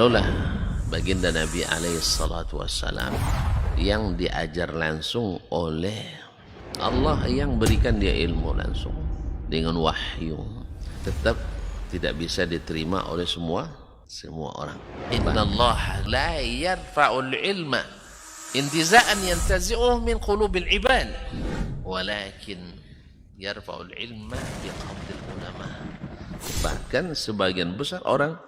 Kalaulah baginda Nabi alaihi salatu wassalam yang diajar langsung oleh Allah, yang berikan dia ilmu langsung dengan wahyu, tetap tidak bisa diterima oleh semua orang. Inna Allah la yarfa'ul ilma intiza'an yantazi'uh min qulubil ibad, walakin yarfa'ul ilma biqabdil ulama. Bahkan sebagian besar orang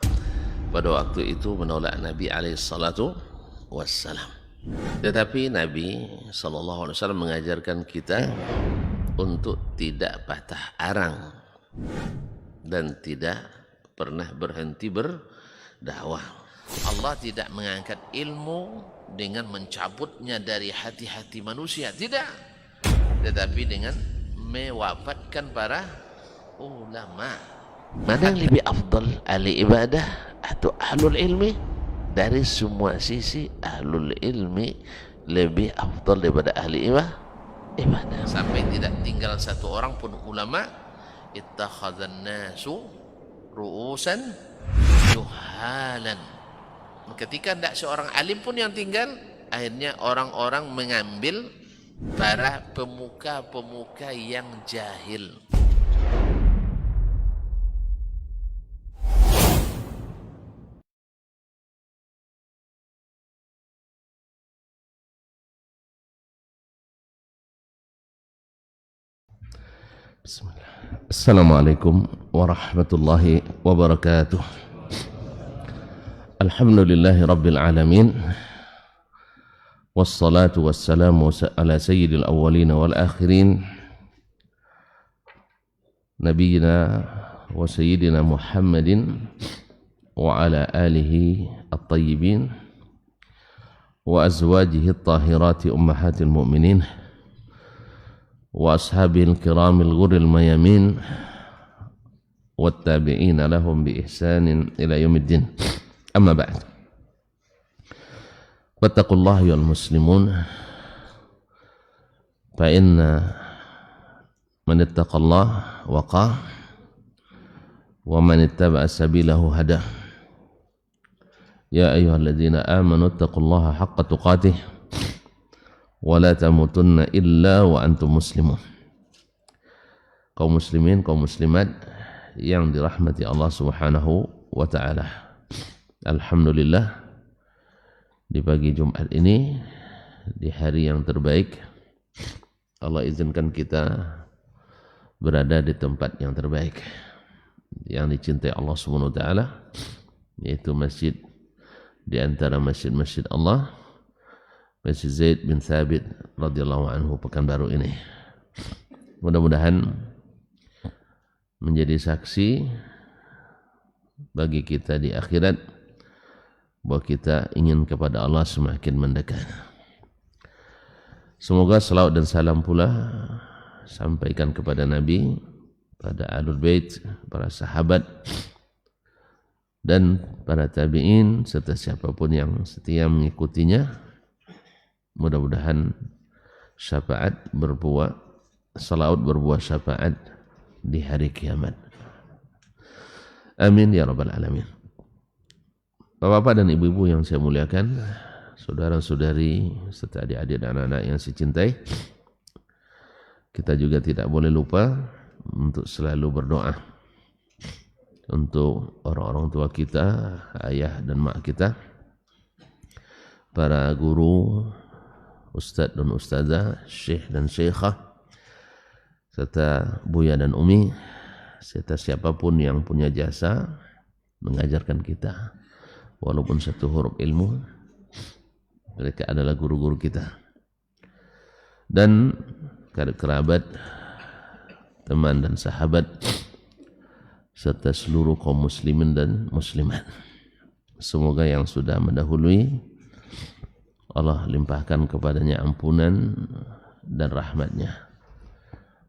pada waktu itu menolak Nabi alaihi salatu wassalam. Tetapi Nabi sallallahu alaihi wasallam mengajarkan kita untuk tidak patah arang dan tidak pernah berhenti berdakwah. Allah tidak mengangkat ilmu dengan mencabutnya dari hati-hati manusia, tidak, tetapi dengan mewafatkan para ulama. Mana yang lebih afdal, ahli ibadah atau ahlul ilmi? Dari semua sisi ahlul ilmi lebih afdal daripada ahli ibadah. Sampai tidak tinggal satu orang pun ulama. Ittakhadhan nasu ru'usan juhalan. Ketika tidak seorang alim pun yang tinggal, akhirnya orang-orang mengambil para pemuka-pemuka yang jahil. Bismillah. Assalamualaikum warahmatullahi wabarakatuh. Alhamdulillahi rabbil alamin. Wassalatu wassalamu ala sayyidil awwalin wal akhirin, nabiyina wa sayyidina Muhammadin wa ala alihi at-tayyibin wa azwajihi at-tahirati ummahatil mu'minin wa ashabil kiramil ghurril mayamin wattabi'ina lahum bi ihsanin ila yaumiddin. Amma ba'd. Wattaqullaha ya muslimun, fa inna man ittaqallaha waqa wa man ittaba'a sabilahu hada. Ya ayyuhalladzina amanu ittaqullaha haqqa tuqatih wa la tamutunna illa wa antum muslimun. Kaum muslimin, kaum muslimat yang dirahmati Allah Subhanahu wa taala. Alhamdulillah, di pagi Jumat ini, di hari yang terbaik, Allah izinkan kita berada di tempat yang terbaik, yang dicintai Allah Subhanahu wa taala, yaitu masjid di antara masjid-masjid Allah, Masjid Zaid bin Thabit radhiyallahu anhu Pekanbaru ini. Mudah-mudahan menjadi saksi bagi kita di akhirat bahwa kita ingin kepada Allah semakin mendekat. Semoga salawat dan salam pula sampaikan kepada Nabi, pada Ahlul Bait, para sahabat dan para tabi'in serta siapapun yang setia mengikutinya. Mudah-mudahan syafaat berbuah, salawat berbuah syafaat di hari kiamat. Amin ya rabbal alamin. Bapak-bapak dan ibu-ibu yang saya muliakan, saudara-saudari serta adik-adik dan anak-anak yang saya cintai, kita juga tidak boleh lupa untuk selalu berdoa untuk orang-orang tua kita, ayah dan mak kita, para guru, ustadz dan ustazah, syekh dan syekhah, serta buya dan umi, serta siapapun yang punya jasa mengajarkan kita, walaupun satu huruf ilmu, mereka adalah guru-guru kita. Dan kerabat, teman dan sahabat, serta seluruh kaum muslimin dan muslimat. Semoga yang sudah mendahului Allah limpahkan kepadanya ampunan dan rahmatnya,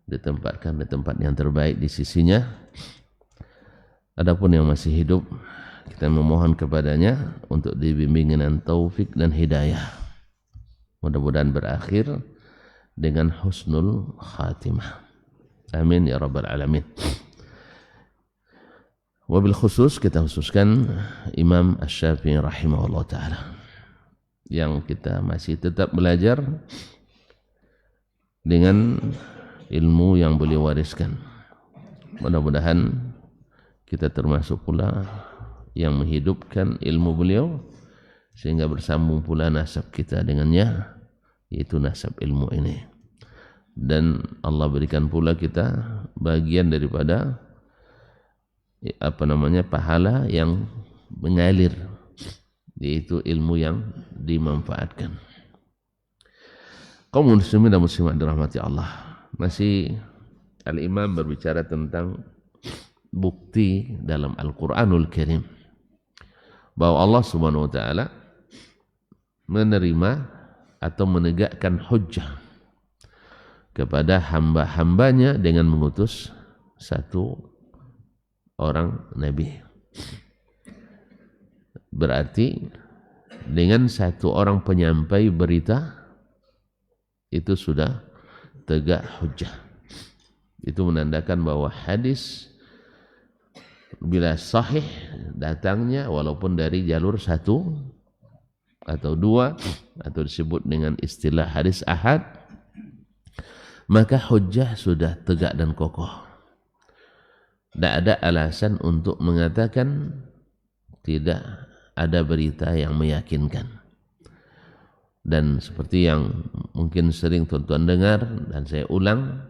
ditempatkan di tempat yang terbaik di sisinya. Adapun yang masih hidup, kita memohon kepadanya untuk dibimbing dengan taufik dan hidayah. Mudah-mudahan berakhir dengan husnul khatimah. Amin ya rabbal alamin. Wabil khusus kita khususkan Imam Asy-Syafi'i rahimahullah ta'ala, yang kita masih tetap belajar dengan ilmu yang beliau wariskan. Mudah-mudahan kita termasuk pula yang menghidupkan ilmu beliau sehingga bersambung pula nasab kita dengannya, yaitu nasab ilmu ini. Dan Allah berikan pula kita bagian daripada pahala yang mengalir, yaitu ilmu yang dimanfaatkan. Kaum muslimin dan muslimat dirahmati Allah, masih Al-Imam berbicara tentang bukti dalam Al-Quranul Karim bahwa Allah Subhanahu wa ta'ala menerima atau menegakkan hujjah kepada hamba-hambanya dengan mengutus satu orang nabi. Berarti dengan satu orang penyampai berita itu sudah tegak hujjah. Itu menandakan bahwa hadis bila sahih datangnya walaupun dari jalur satu atau dua atau disebut dengan istilah hadis ahad, maka hujjah sudah tegak dan kokoh. Tidak ada alasan untuk mengatakan tidak ada berita yang meyakinkan. Dan seperti yang mungkin sering tuan-tuan dengar dan saya ulang,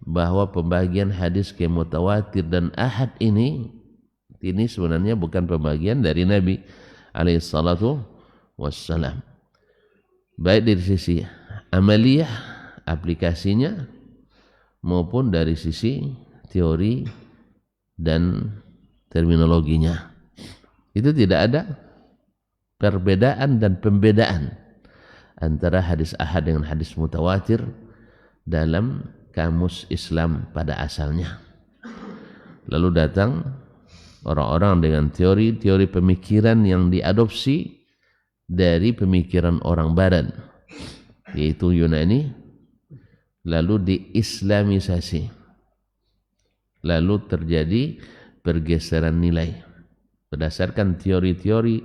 bahwa pembagian hadis ke mutawatir dan ahad ini sebenarnya bukan pembagian dari Nabi alaihi salatu wassalam, baik dari sisi amaliyah aplikasinya maupun dari sisi teori dan terminologinya. Itu tidak ada perbedaan dan pembedaan antara hadis ahad dengan hadis mutawatir dalam kamus Islam pada asalnya. Lalu datang orang-orang dengan teori-teori pemikiran yang diadopsi dari pemikiran orang Barat, yaitu Yunani, lalu diislamisasi, lalu terjadi pergeseran nilai berdasarkan teori-teori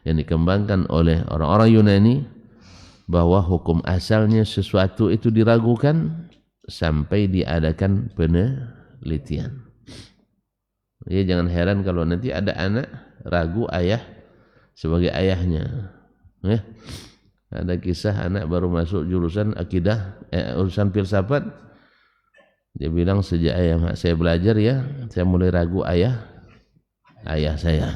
yang dikembangkan oleh orang-orang Yunani, bahwa hukum asalnya sesuatu itu diragukan sampai diadakan penelitian. Ya, jangan heran kalau nanti ada anak ragu ayah sebagai ayahnya. Ada kisah anak baru masuk jurusan akidah, urusan filsafat. Dia bilang, sejak saya belajar ya, saya mulai ragu ayah saya.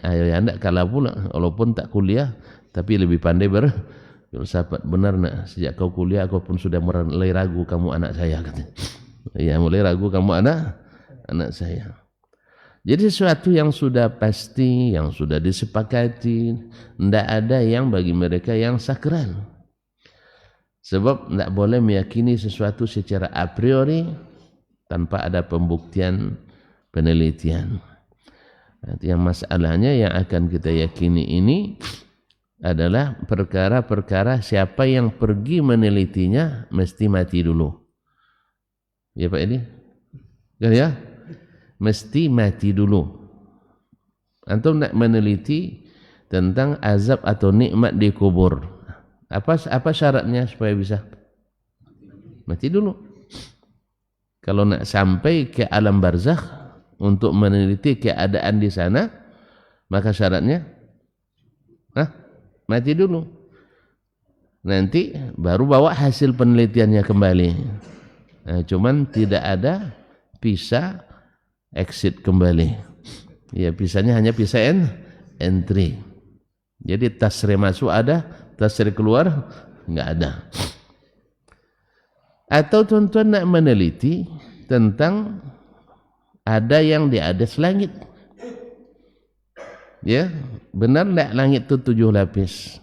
Ayah anda kalah pula, walaupun tak kuliah tapi lebih pandai berfilsafat. Benar nak, sejak kau kuliah aku pun sudah mulai ragu kamu anak saya, katanya. Ya, mulai ragu kamu anak saya. Jadi sesuatu yang sudah pasti, yang sudah disepakati, tidak ada yang bagi mereka yang sakral. Sebab tidak boleh meyakini sesuatu secara a priori tanpa ada pembuktian penelitian. Yang masalahnya yang akan kita yakini ini adalah perkara-perkara siapa yang pergi menelitinya mesti mati dulu. Ya Pak Edi? Ya? Mesti mati dulu. Antum nak meneliti tentang azab atau nikmat di kubur. Apa syaratnya supaya bisa? Mati dulu. Kalau nak sampai ke alam barzakh untuk meneliti keadaan di sana, maka syaratnya mati dulu. Nanti baru bawa hasil penelitiannya kembali. Cuman tidak ada visa exit kembali. Ya, visanya hanya visa entry. Jadi tasri masuk ada, tasri keluar enggak ada. Atau tuan-tuan nak meneliti tentang ada yang di atas langit. Ya, benar enggak langit itu 7 lapis?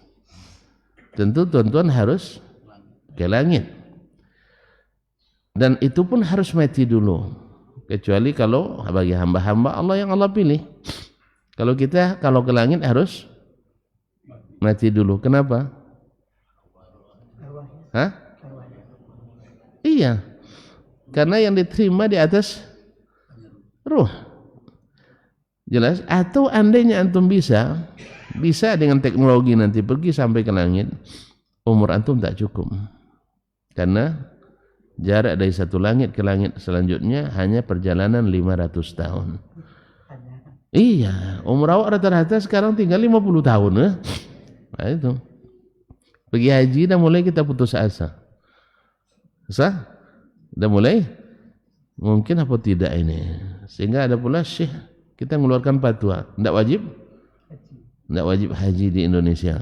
Tentu tuan-tuan harus ke langit. Dan itu pun harus mati dulu. Kecuali kalau bagi hamba-hamba Allah yang Allah pilih. Kalau kita kalau ke langit harus mati dulu. Kenapa? Iya. Karena yang diterima di atas ruh. Jelas? Atau andainya antum bisa dengan teknologi nanti pergi sampai ke langit, umur antum tak cukup. Karena jarak dari satu langit ke langit selanjutnya hanya perjalanan 500 tahun. Iya, umur awak rata-rata sekarang tinggal 50 tahun. Nah itu. Pergi haji dah mulai kita putus asa. Sah? Dah mulai? Mungkin apa tidak ini. Sehingga ada pula syekh kita mengeluarkan fatwa. Tidak wajib? Tidak wajib haji di Indonesia.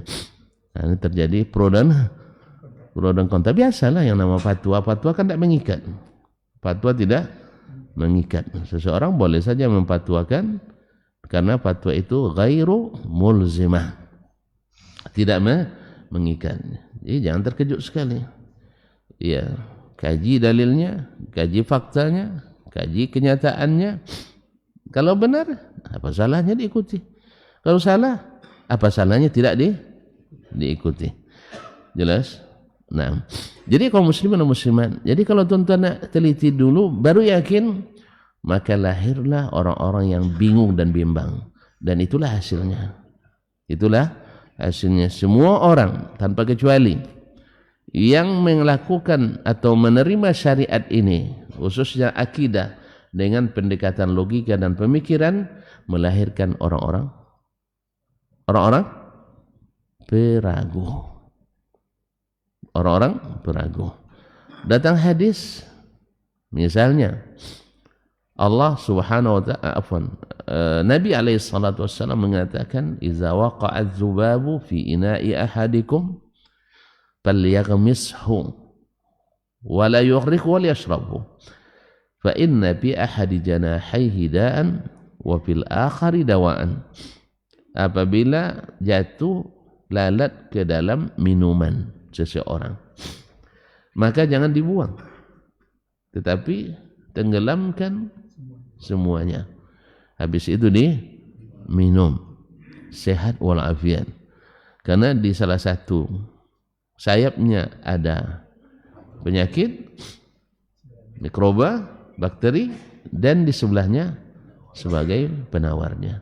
Nah, ini terjadi pro dan kontra. Biasalah yang nama fatwa. Fatwa kan tidak mengikat. Fatwa tidak mengikat. Seseorang boleh saja memfatwakan karena fatwa itu ghairu mulzimah. Tidak mengikat. Jadi jangan terkejut sekali. Ya, kaji dalilnya, kaji faktanya, kaji kenyataannya. Kalau benar, apa salahnya diikuti? Kalau salah, apa salahnya tidak diikuti? Jelas? Nah, jadi kaum muslimin dan muslimat, jadi kalau tuan-tuan nak teliti dulu, baru yakin, maka lahirlah orang-orang yang bingung dan bimbang. Dan itulah hasilnya. Itulah hasilnya. Semua orang tanpa kecuali yang melakukan atau menerima syariat ini, khususnya akidah, dengan pendekatan logika dan pemikiran, melahirkan orang-orang peragu. Orang-orang peragu. Datang hadis, misalnya Allah Subhanahu wa ta'ala, Nabi alaihi salatu wassalam mengatakan, "Idza waqa'a adz-dzubabu fi ina'i ahadikum falyaghmishu wa la yughriq wa liyashrabhu fa inna bi ahadi janahaihi da'an wa fil akhari dawa'an." Apabila jatuh lalat ke dalam minuman seseorang, maka jangan dibuang, tetapi tenggelamkan semuanya. Habis itu diminum, sehat walafiat. Karena di salah satu sayapnya ada penyakit, mikroba, bakteri, dan di sebelahnya sebagai penawarnya.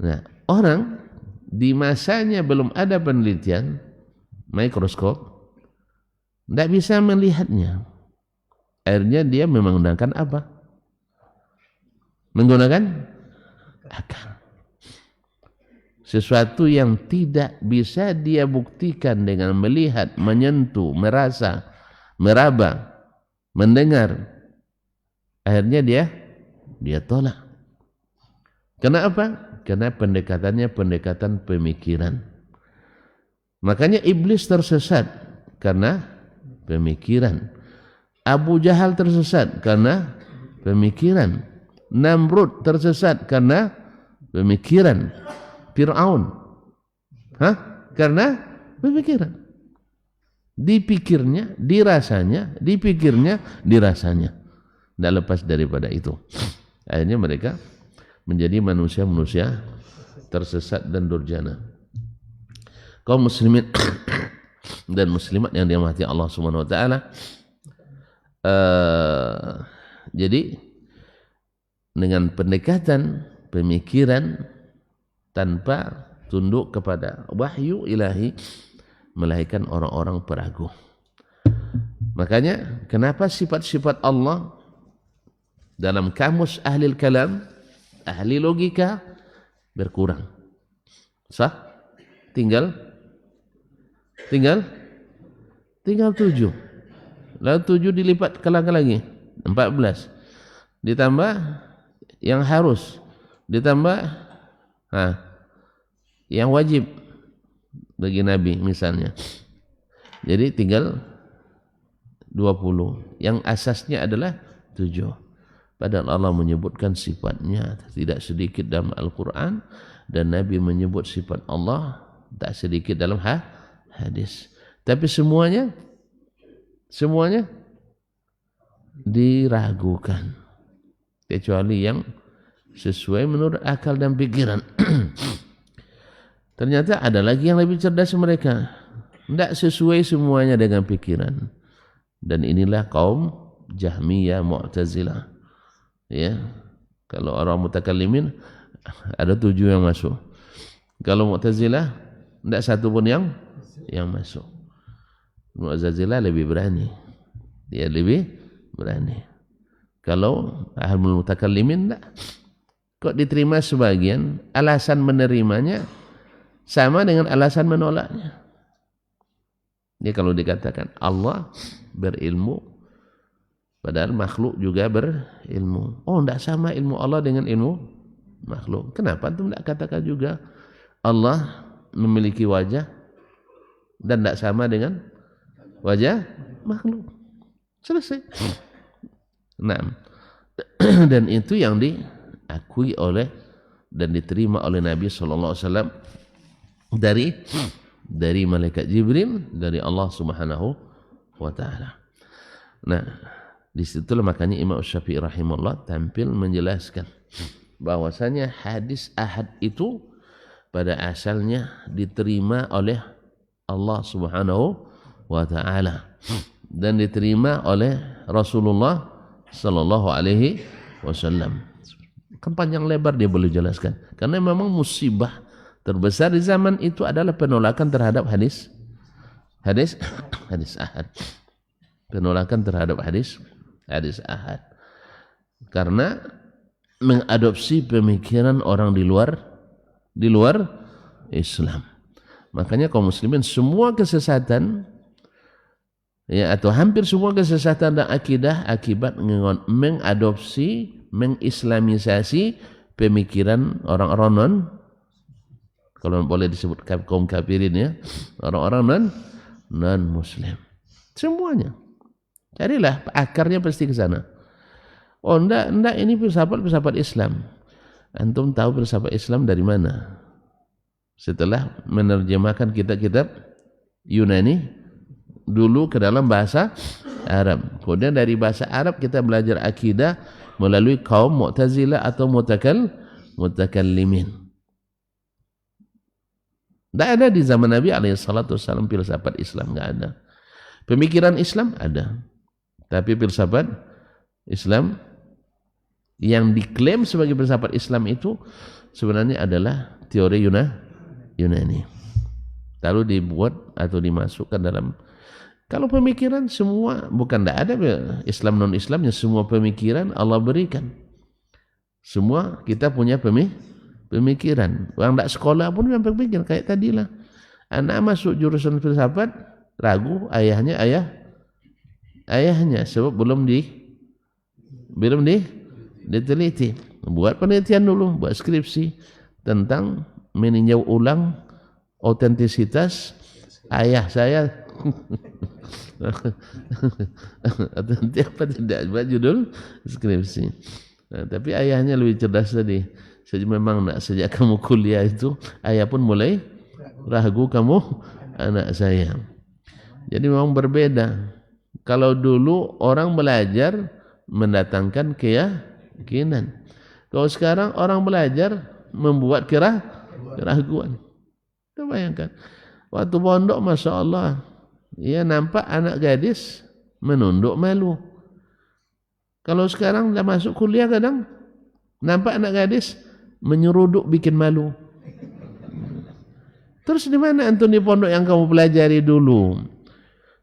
Nah, orang di masanya belum ada penelitian mikroskop, tidak bisa melihatnya. Akhirnya dia menggunakan apa? Menggunakan akal. Sesuatu yang tidak bisa dia buktikan dengan melihat, menyentuh, merasa, meraba, mendengar. Akhirnya dia tolak. Kenapa? Karena pendekatannya pendekatan pemikiran. Makanya iblis tersesat karena pemikiran. Abu Jahal tersesat karena pemikiran. Namrud tersesat karena pemikiran. Fir'aun karena pemikiran. Dipikirnya, dirasanya, dipikirnya, dirasanya. Tidak lepas daripada itu. Akhirnya mereka menjadi manusia-manusia tersesat dan durjana. Kaum muslimin dan muslimat yang dirahmati Allah Subhanahu wa taala, jadi dengan pendekatan pemikiran tanpa tunduk kepada wahyu ilahi, melahirkan orang-orang peragu. Makanya kenapa sifat-sifat Allah dalam kamus ahli kalam, ahli logika berkurang? Sah? Tinggal 7. Lalu 7 dilipat ke lagi 14. Ditambah yang harus, ditambah yang wajib bagi Nabi misalnya. Jadi tinggal 20. Yang asasnya adalah 7. Padahal Allah menyebutkan sifatnya tidak sedikit dalam Al-Quran, dan Nabi menyebut sifat Allah tak sedikit dalam hadis. Tapi semuanya diragukan, kecuali yang sesuai menurut akal dan pikiran. Ternyata ada lagi yang lebih cerdas mereka, tidak sesuai semuanya dengan pikiran. Dan inilah kaum Jahmiyah, Mu'tazilah. Ya, Kalau orang mutakallimin ada 7 yang masuk. Kalau Mu'tazilah tidak satu pun yang masuk. Mu'tazilah lebih berani. Dia lebih berani. Kalau ahlul mutakallimin tidak. Kok diterima sebagian, alasan menerimanya sama dengan alasan menolaknya. Ini kalau dikatakan Allah berilmu, padahal makhluk juga berilmu. Oh, tidak sama ilmu Allah dengan ilmu makhluk. Kenapa antum tidak katakan juga Allah memiliki wajah dan tidak sama dengan wajah makhluk? Selesai. Nah, dan itu yang diakui oleh dan diterima oleh Nabi SAW dari malaikat Jibril, dari Allah Subhanahu wa taala. Nah, disitulah makanya Imam Syafi'i rahimahullah tampil menjelaskan bahwasanya hadis ahad itu pada asalnya diterima oleh Allah Subhanahu wa taala dan diterima oleh Rasulullah sallallahu alaihi wasallam. Kan panjang lebar dia boleh jelaskan. Karena memang musibah terbesar di zaman itu adalah penolakan terhadap hadis ahad. Penolakan terhadap hadis ahad. Karena mengadopsi pemikiran orang di luar Islam. Makanya kaum muslimin semua kesesatan ya atau hampir semua kesesatan dan akidah akibat mengadopsi, mengislamisasi pemikiran orang-orang non, kalau boleh disebut kaum kafirin ya, orang-orang non muslim. Semuanya. Carilah akarnya pasti ke sana. Oh enggak ini filsafat Islam. Antum tahu filsafat Islam dari mana? Setelah menerjemahkan kitab-kitab Yunani dulu ke dalam bahasa Arab. Kemudian dari bahasa Arab kita belajar akidah melalui kaum Mu'tazilah atau mutakallimin. Tidak ada di zaman Nabi SAW filsafat Islam, tidak ada. Pemikiran Islam ada, tapi filsafat Islam yang diklaim sebagai filsafat Islam itu sebenarnya adalah teori Yunani. Lalu dibuat atau dimasukkan dalam. Kalau pemikiran semua bukan tidak ada Islam non Islamnya, semua pemikiran Allah berikan. Semua kita punya pemikiran. Orang tidak sekolah pun memang berpikir kayak tadilah. Anak masuk jurusan filsafat ragu ayahnya sebab belum diteliti. Buat penelitian dulu, buat skripsi tentang meninjau ulang otentisitas ayah saya. Nanti apa tidak buat judul skripsi. Nah, tapi ayahnya lebih cerdas tadi. Memang sejak kamu kuliah itu ayah pun mulai ragu kamu anak saya. Jadi memang berbeda. Kalau dulu orang belajar mendatangkan keyakinan. Kalau sekarang orang belajar membuat keraguan. Kita bayangkan. Waktu pondok Masya Allah, ya nampak anak gadis menunduk malu. Kalau sekarang dah masuk kuliah kadang nampak anak gadis menyeruduk bikin malu. Terus di mana antum di pondok yang kamu pelajari dulu?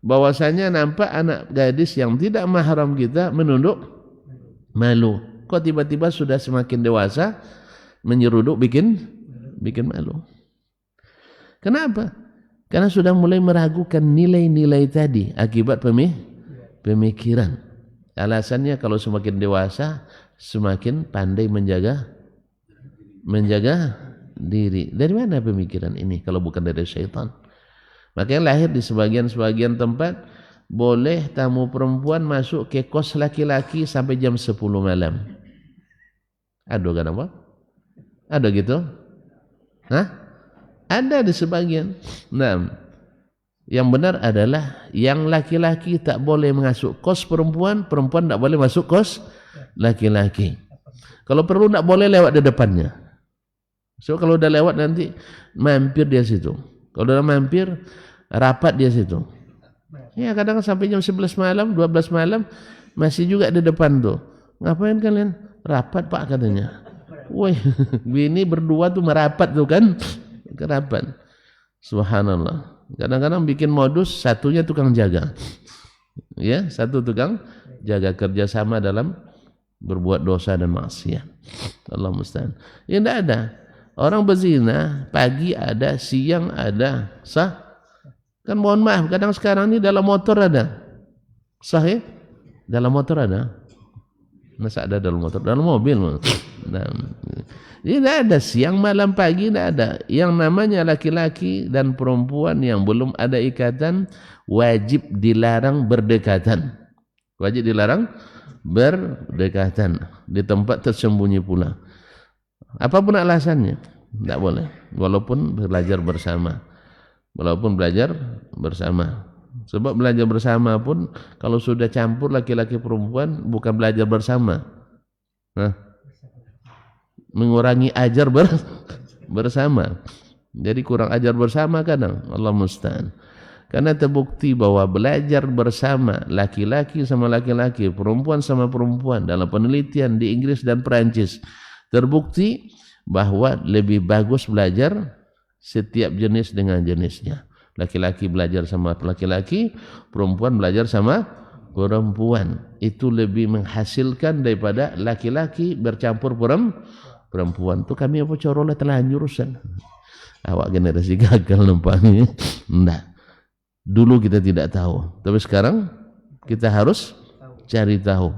Bahwasanya nampak anak gadis yang tidak mahram kita menunduk malu. Kok tiba-tiba sudah semakin dewasa menyeruduk bikin malu? Kenapa? Karena sudah mulai meragukan nilai-nilai tadi akibat pemikiran. Alasannya kalau semakin dewasa semakin pandai menjaga diri. Dari mana pemikiran ini kalau bukan dari syaitan? Makanya lahir di sebagian tempat boleh tamu perempuan masuk ke kos laki-laki sampai jam 10 malam. Ada kan apa? Ada gitu? Hah? Ada di sebagian. Nah, yang benar adalah yang laki-laki tak boleh masuk kos perempuan, perempuan tak boleh masuk kos laki-laki. Kalau perlu tak boleh lewat di depannya. So kalau udah lewat nanti mampir dia situ. Kalau udah mampir rapat dia situ. Ya kadang sampai jam 11 malam, 12 malam masih juga di depan tuh. Ngapain kalian? Rapat Pak katanya. Woi, bini berdua tuh merapat tuh kan. Rapat. Subhanallah. Kadang-kadang bikin modus, satunya tukang jaga. Ya, satu tukang jaga, kerjasama dalam berbuat dosa dan maksiat. Allah musta'an. Ya tidak ada. Orang berzina, pagi ada, siang ada. Sah? Kan mohon maaf, kadang sekarang ini dalam motor ada. Sah ya? Dalam motor ada. Masa ada dalam motor? Dalam mobil. Nah, ini tidak ada, siang, malam, pagi tidak ada. Yang namanya laki-laki dan perempuan yang belum ada ikatan, wajib dilarang berdekatan. Wajib dilarang berdekatan di tempat tersembunyi pula. Apapun alasannya, tidak boleh. Walaupun belajar bersama, walaupun belajar bersama. Sebab belajar bersama pun kalau sudah campur laki-laki perempuan bukan belajar bersama. Nah, mengurangi ajar bersama. Jadi kurang ajar bersama kadang. Allah musta'an. Karena terbukti bahwa belajar bersama laki-laki sama laki-laki, perempuan sama perempuan dalam penelitian di Inggris dan Perancis terbukti bahwa lebih bagus belajar setiap jenis dengan jenisnya. Laki-laki belajar sama laki-laki, perempuan belajar sama perempuan. Itu lebih menghasilkan daripada laki-laki bercampur perempuan. Itu kami apa corolah telanjur Ustaz. Awak generasi gagal nampaknya. Enggak. Dulu kita tidak tahu, tapi sekarang kita harus cari tahu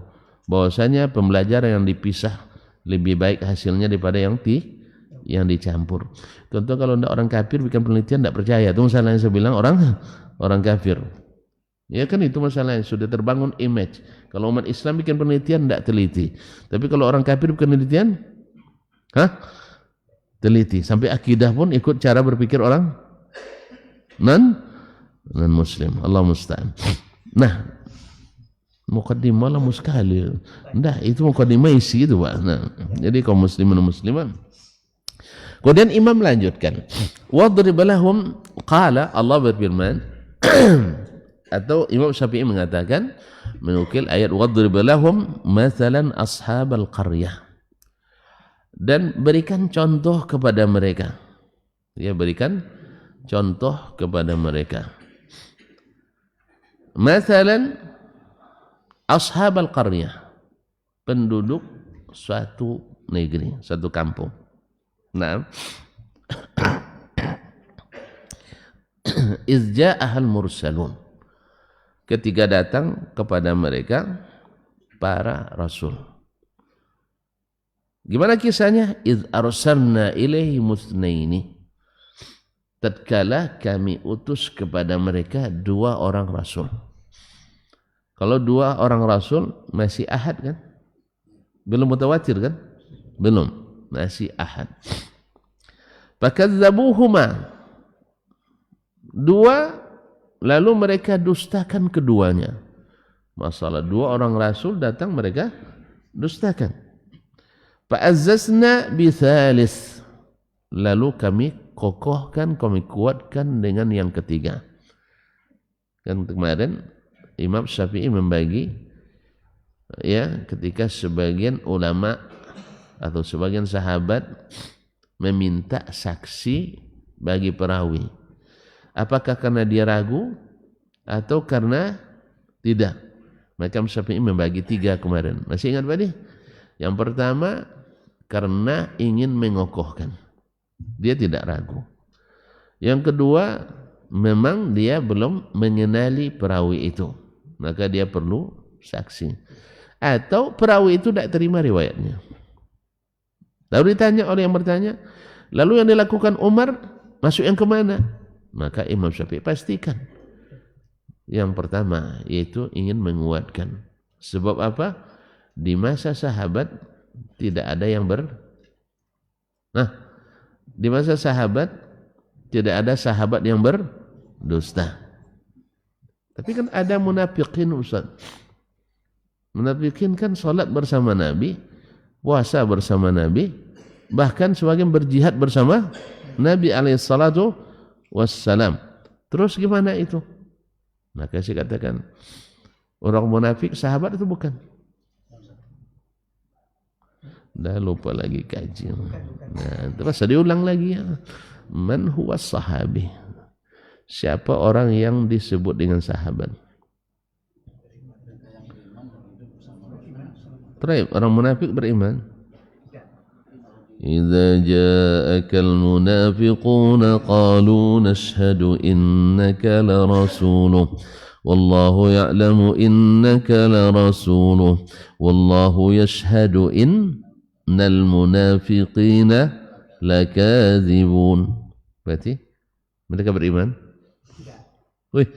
bahwasanya pembelajaran yang dipisah lebih baik hasilnya daripada yang dicampur. Contoh kalau orang kafir bikin penelitian tidak percaya, itu masalahnya saya bilang orang kafir. Ya kan itu masalahnya, sudah terbangun image. Kalau umat Islam bikin penelitian tidak teliti, tapi kalau orang kafir bikin penelitian, teliti. Sampai akidah pun ikut cara berpikir orang non muslim. Allah musta'an. Nah, mukaddimah lah muskali. Nah, itu mukaddimah isi itu Pak. Nah, jadi kaum muslimin dan muslimat. Kemudian imam melanjutkan. Wadrib lahum, qala, Allah berfirman atau Imam Syafi'i mengatakan menukil ayat wadrib lahum mathalan ashabal qaryah. Dan berikan contoh kepada mereka. Ya, berikan contoh kepada mereka. Mathalan ashabal qaryah, penduduk suatu negeri, satu kampung. Nah, iz ja'ahal mursalun, ketika datang kepada mereka para rasul. Gimana kisahnya? Iz arsalna ilaihi musnaini, tatkala kami utus kepada mereka 2 orang rasul. Kalau 2 orang rasul masih ahad kan? Belum mutawatir kan? Belum, masih ahad. Fakadzabuhuma, 2 lalu mereka dustakan keduanya. Masalah 2 orang rasul datang mereka dustakan. Fa'azzazna bithalis, lalu kami kokohkan, kami kuatkan dengan yang ketiga. Kan kemarin Imam Syafi'i membagi ya, ketika sebagian ulama atau sebagian sahabat meminta saksi bagi perawi. Apakah karena dia ragu atau karena tidak? Maka Imam Syafi'i membagi 3 kemarin. Masih ingat tadi? Yang pertama karena ingin mengokohkan. Dia tidak ragu. Yang kedua, memang dia belum mengenali perawi itu, maka dia perlu saksi. Atau perawi itu tidak terima riwayatnya. Lalu ditanya oleh yang bertanya, lalu yang dilakukan Umar masuk yang kemana? Maka Imam Syafi'i pastikan yang pertama, yaitu ingin menguatkan. Sebab apa? Di masa sahabat tidak ada yang di masa sahabat tidak ada sahabat yang berdusta. Tapi kan ada munafikin Ustaz. Munafikin kan salat bersama Nabi, puasa bersama Nabi, bahkan sebagian berjihad bersama Nabi alaihissalatu wassalam. Terus gimana itu? Maka saya katakan, orang munafik sahabat itu bukan. Dah lupa lagi kaji. Nah, terus diulang lagi ya. Man huwa sahabi? Siapa orang yang disebut dengan sahabat? Terus orang munafik beriman. Idza ja'akal munafiquna qalu nashhadu innaka la rasuluh wallahu ya'lamu innaka la rasuluh wallahu yashhadu innal munafiqina lakadzibun. Berarti mereka beriman? Wih.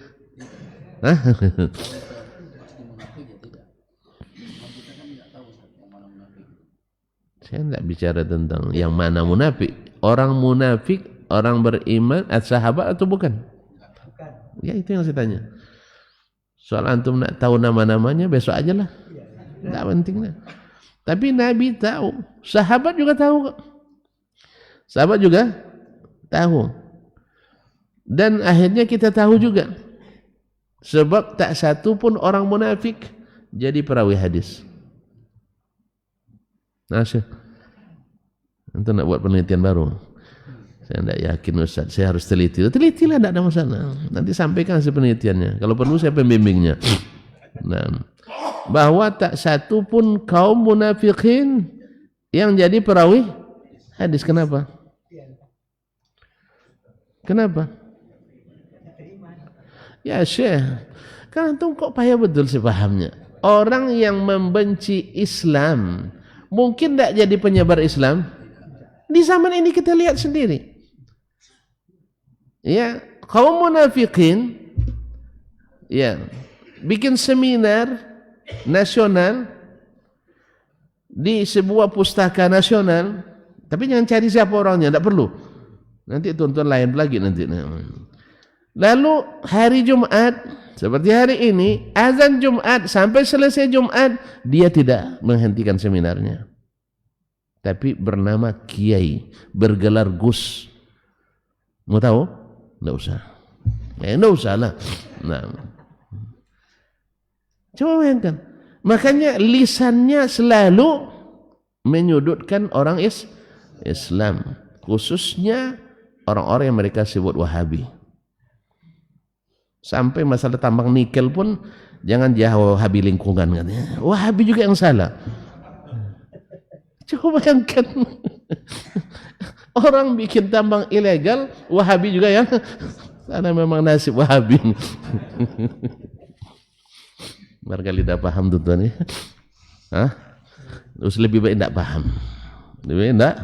Hah? Saya tidak bicara tentang yang mana munafik. Orang munafik, orang beriman, sahabat atau bukan? Ya itu yang saya tanya. Soal antum nak tahu nama-namanya besok aja lah. Tidak penting lah. Tapi Nabi tahu, sahabat juga tahu. Sahabat juga tahu. Dan akhirnya kita tahu juga. Sebab tak satu pun orang munafik jadi perawi hadis. Nah, nanti nak buat penelitian baru. Saya tidak yakin Ustaz, saya harus teliti. Telitilah, tidak ada masalah. Nanti sampaikan hasil penelitiannya. Kalau perlu saya pembimbingnya. Nah, bahwa tak satu pun kaum munafikin yang jadi perawi hadis. Kenapa? Kenapa? Ya Syekh, kan antum kok payah betul sih pahamnya. Orang yang membenci Islam mungkin tidak jadi penyebar Islam. Di zaman ini kita lihat sendiri. Ya, kaum munafikin ya bikin seminar nasional di sebuah pustaka nasional, tapi jangan cari siapa orangnya, tidak perlu. Nanti tonton lain lagi nanti. Lalu hari Jumat seperti hari ini, azan Jumat sampai selesai Jumat, dia tidak menghentikan seminarnya. Tapi bernama Kiai, bergelar Gus. Mau tahu? Tidak usah. Tidak usah lah. Nah. Coba bayangkan. Makanya lisannya selalu menyudutkan orang Islam. Khususnya orang-orang yang mereka sebut Wahabi. Sampai masalah tambang nikel pun jangan jauh Wahabi lingkungan katanya. Wahabi juga yang salah. Coba bayangkan. Orang bikin tambang ilegal, Wahabi juga yang karena memang nasib Wahabi. Barangkali tidak paham tuan ya. Hah? Terus lebih baik tidak paham. Lebih baik tidak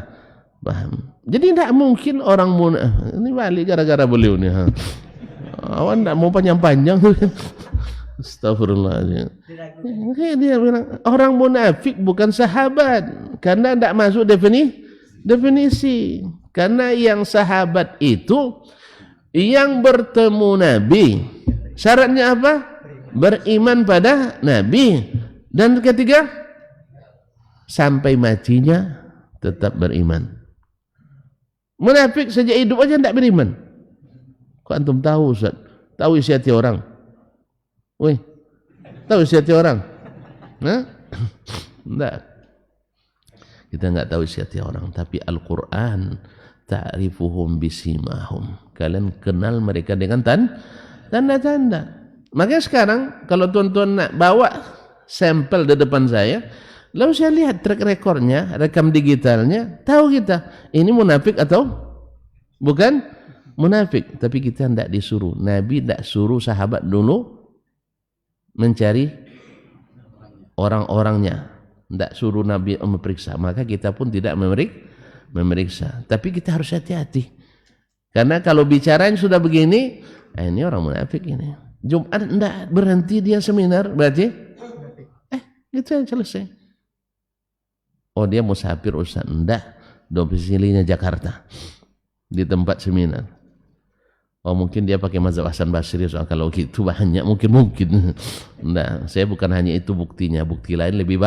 paham. Jadi tidak mungkin orang ini balik gara-gara beliau nih. Awan tidak mau panjang-panjang. Astagfirullahaladzim. Dia bilang orang munafik bukan sahabat karena tidak masuk definisi. Karena yang sahabat itu yang bertemu Nabi. Syaratnya apa? Beriman pada Nabi. Dan ketiga, sampai matinya tetap beriman. Munafik sejak hidup aja tidak beriman. Kok antum tahu Ustaz? Tahu isi hati orang? Wih, tahu isi hati orang? Nah, enggak. Kita enggak tahu isi hati orang, tapi Al-Quran ta'rifuhum bisimahum. Kalian kenal mereka dengan tanda-tanda. Makanya sekarang kalau tuan-tuan nak bawa sampel di depan saya, lalu saya lihat track recordnya, rekam digitalnya, tahu kita ini munafik atau bukan munafik. Tapi kita tidak disuruh. Nabi tidak suruh sahabat dulu mencari orang-orangnya. Tidak suruh Nabi memeriksa. Maka kita pun tidak memeriksa. Tapi kita harus hati-hati. Karena kalau bicaranya sudah begini, ini orang munafik ini. Jumat tidak berhenti dia seminar, berarti gitu yang selesai. Oh dia musafir Ustaz, enggak, domisilinya Jakarta di tempat seminar. Oh mungkin dia pakai mazhab Hasan Basri, soal kalau gitu banyak mungkin. Nah, saya bukan hanya itu buktinya, bukti lain lebih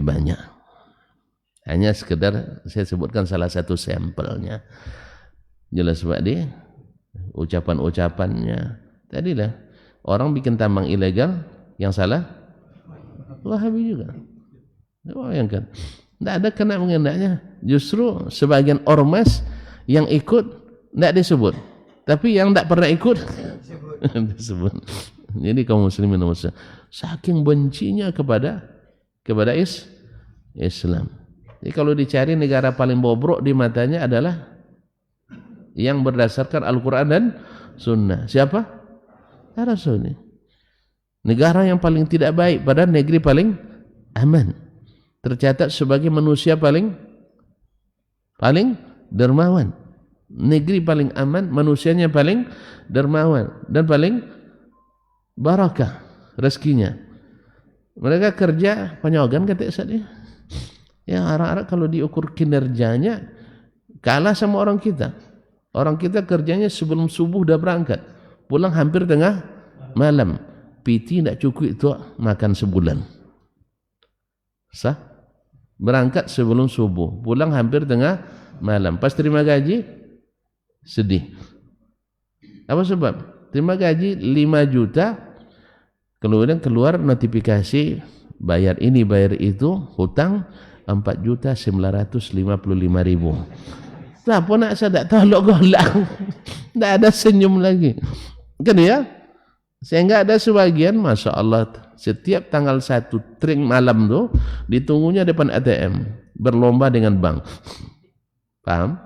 banyak. Hanya sekedar saya sebutkan salah satu sampelnya. Jelas Pak dia ucapan-ucapannya. Tadilah orang bikin tambang ilegal yang salah Wahabi juga. Bayangkan. Tidak ada kena mengendaknya. Justru sebagian ormas yang ikut tidak disebut, tapi yang tidak pernah ikut disebut. Jadi kaum muslimin dan muslimat saking bencinya kepada Islam. Jadi kalau dicari negara paling bobrok di matanya adalah yang berdasarkan Al-Quran dan Sunnah. Siapa? Arab Saudi. Negara yang paling tidak baik, padahal negeri paling aman. Tercatat sebagai manusia paling dermawan. Negeri paling aman, manusianya paling dermawan dan paling barakah rezekinya. Mereka kerja penyogan kata Ustaz ya. Arab-Arab kalau diukur kinerjanya kalah sama orang kita. Orang kita kerjanya sebelum subuh udah berangkat, pulang hampir tengah malam. PT tidak cukup itu makan sebulan. Sah? Berangkat sebelum subuh, pulang hampir tengah malam. Pas terima gaji sedih. Apa sebab? Terima gaji 5 juta, kemudian keluar notifikasi bayar ini bayar itu, hutang 4.955.000. Siapa nak saya tak tahu golak. Tak ada senyum lagi. Kan ya? Sehingga ada sebagian, Masya Allah, setiap tanggal 1 tring malam tu ditunggunya depan ATM, berlomba dengan bank. Paham?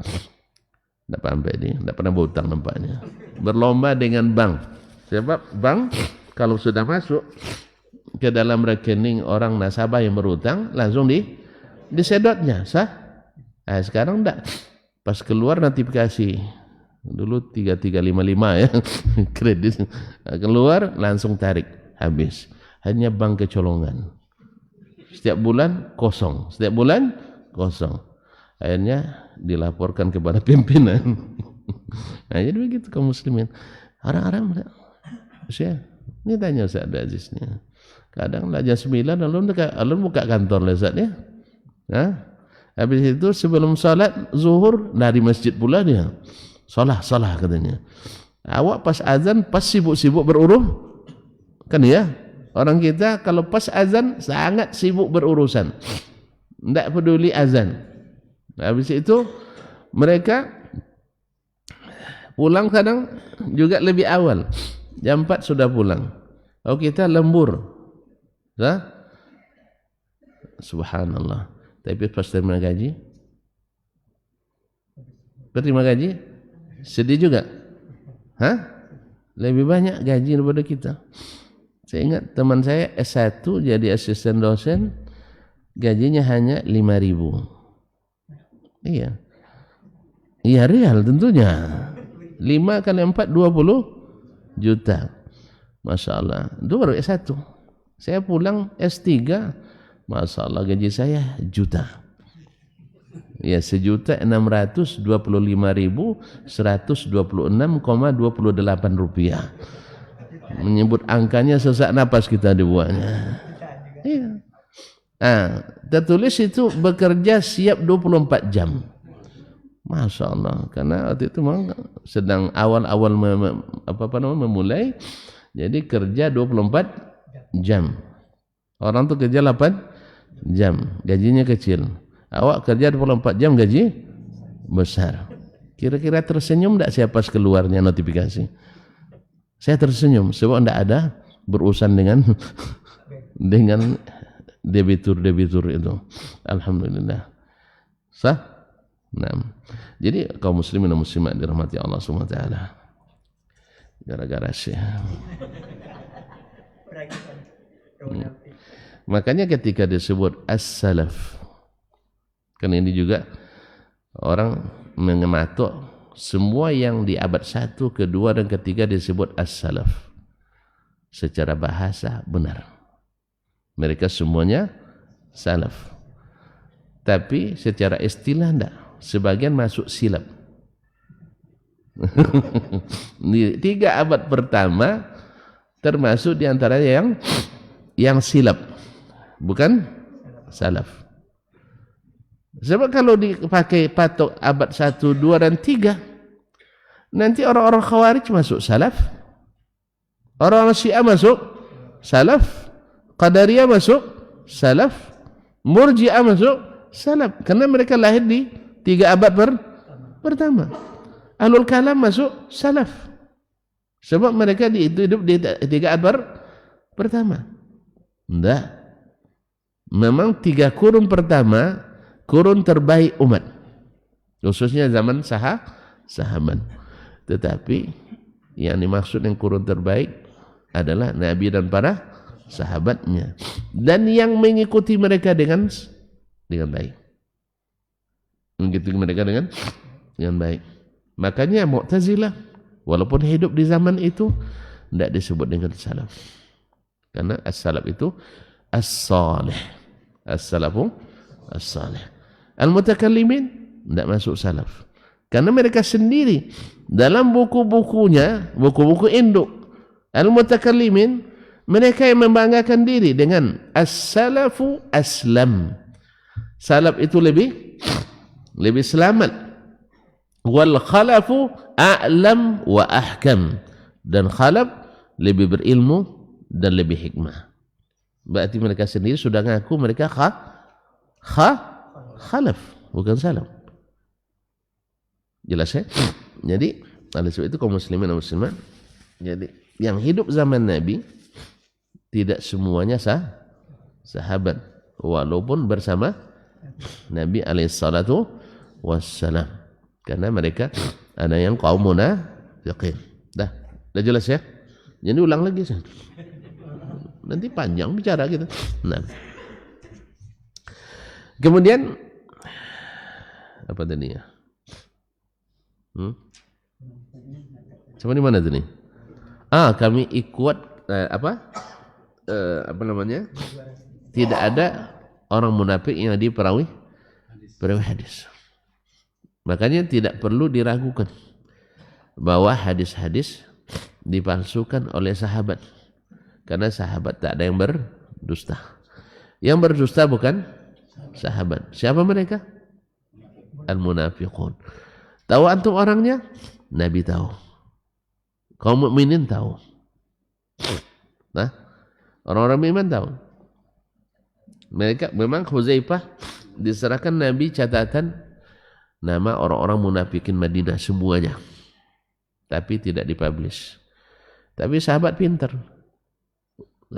Tak paham ini, tak pernah berhutang nampaknya. Berlomba dengan bank. Sebab bank kalau sudah masuk ke dalam rekening orang nasabah yang berhutang, langsung disedotnya, sah? Nah, sekarang tak. Pas keluar notifikasi, dulu 3355 ya, kredit, keluar langsung tarik, habis. Hanya bank kecolongan. Setiap bulan kosong, akhirnya dilaporkan kepada pimpinan. Nah, jadi begitu kaum muslimin. Orang-orang saya ini tanya Ustaz Abdul Aziz ni. Kadang lah jam 9 alun buka kantor lah Ustaz ya. Nah, habis itu sebelum salat zuhur dari masjid pula dia. Salah katanya. Awak pas azan pas sibuk-sibuk beruruh kan ya? Orang kita kalau pas azan sangat sibuk berurusan. Tidak peduli azan. Habis itu mereka pulang kadang juga lebih awal. Jam 4 sudah pulang. Kalau kita lembur. Nah? Subhanallah. Tapi pas terima gaji sedih juga. Hah? Lebih banyak gaji daripada kita. Saya ingat teman saya S1 jadi asisten dosen, gajinya hanya 5.000. Iya. Iya real tentunya. 5 kali 4 20 juta. Masya Allah. Itu baru S1. Saya pulang S3, Masya Allah gaji saya juta. Ya, 1.625.126,28 rupiah. Menyebut angkanya sesak napas kita dibuatnya. Iya. Nah, tertulis itu bekerja siap 24 jam. Masya Allah. Karena waktu itu memang sedang awal-awal memulai. Jadi kerja 24 jam. Orang tuh kerja 8 jam. Gajinya kecil. Awak kerja 24 jam gaji besar. Kira-kira tersenyum tak saya pas keluarnya notifikasi? Saya tersenyum sebab tidak ada berurusan dengan debitur itu. Alhamdulillah. Sah? Nah. Jadi kaum muslimin dan muslimat dirahmati Allah Subhanahu wa taala. Gara-gara Syekh. Makanya ketika disebut as-salaf, kan ini juga orang mengematuk semua yang di abad 1, kedua dan ketiga disebut as-salaf. Secara bahasa benar. Mereka semuanya salaf. Tapi secara istilah tidak. Sebagian masuk silap. Di 3 abad pertama termasuk di antaranya yang silap. Bukan salaf. Sebab kalau dipakai patok abad 1, 2 dan 3, nanti orang-orang Khawarij masuk salaf, orang-orang Syiah masuk salaf, Qadariyah masuk salaf, Murji'ah masuk salaf, karena mereka lahir di 3 abad pertama. Ahlul kalam masuk salaf, sebab mereka hidup di 3 abad pertama. Enggak, memang 3 kurun pertama kurun terbaik umat, khususnya zaman sahabat. Tetapi yang dimaksud yang kurun terbaik adalah Nabi dan para sahabatnya, dan yang mengikuti mereka dengan baik, mengikuti mereka dengan baik. Makanya Mu'tazilah walaupun hidup di zaman itu tidak disebut dengan salaf, karena as-salaf itu as-salih, as-salafu as-salih. Al-mutakallimin tidak masuk salaf, karena mereka sendiri dalam buku-bukunya, buku-buku induk al-mutakallimin, mereka yang membanggakan diri dengan as-salafu aslam. Salaf itu lebih selamat. Wal khalafu a'lam wa ahkam, dan khalaf lebih berilmu dan lebih hikmah. Berarti mereka sendiri sudah ngaku mereka khalaf, bukan salaf. Jelas ya? Jadi oleh sebab itu kaum muslimin dan muslimat, jadi yang hidup zaman Nabi tidak semuanya sahabat, walaupun bersama Nabi alaihissalatu wassalam, karena mereka ada yang kaum munafiqin. Dah jelas ya? Jadi ulang lagi saya. Nanti panjang bicara gitu. Nah. Kemudian apa tadi ya? Sama di mana tadi? Kami ikut apa namanya? Tidak ada orang munafik yang di perawi hadis. Makanya tidak perlu diragukan bahwa hadis-hadis dipalsukan oleh sahabat, karena sahabat tak ada yang berdusta. Yang berdusta bukan sahabat. Siapa mereka? Al-munafiqun. Tahu antum orangnya? Nabi tahu, kaum mukminin tahu. Nah, orang-orang beriman tahu. Mereka memang Huzaifah diserahkan Nabi catatan nama orang-orang munafikin Madinah semuanya, tapi tidak dipublish. Tapi sahabat pintar,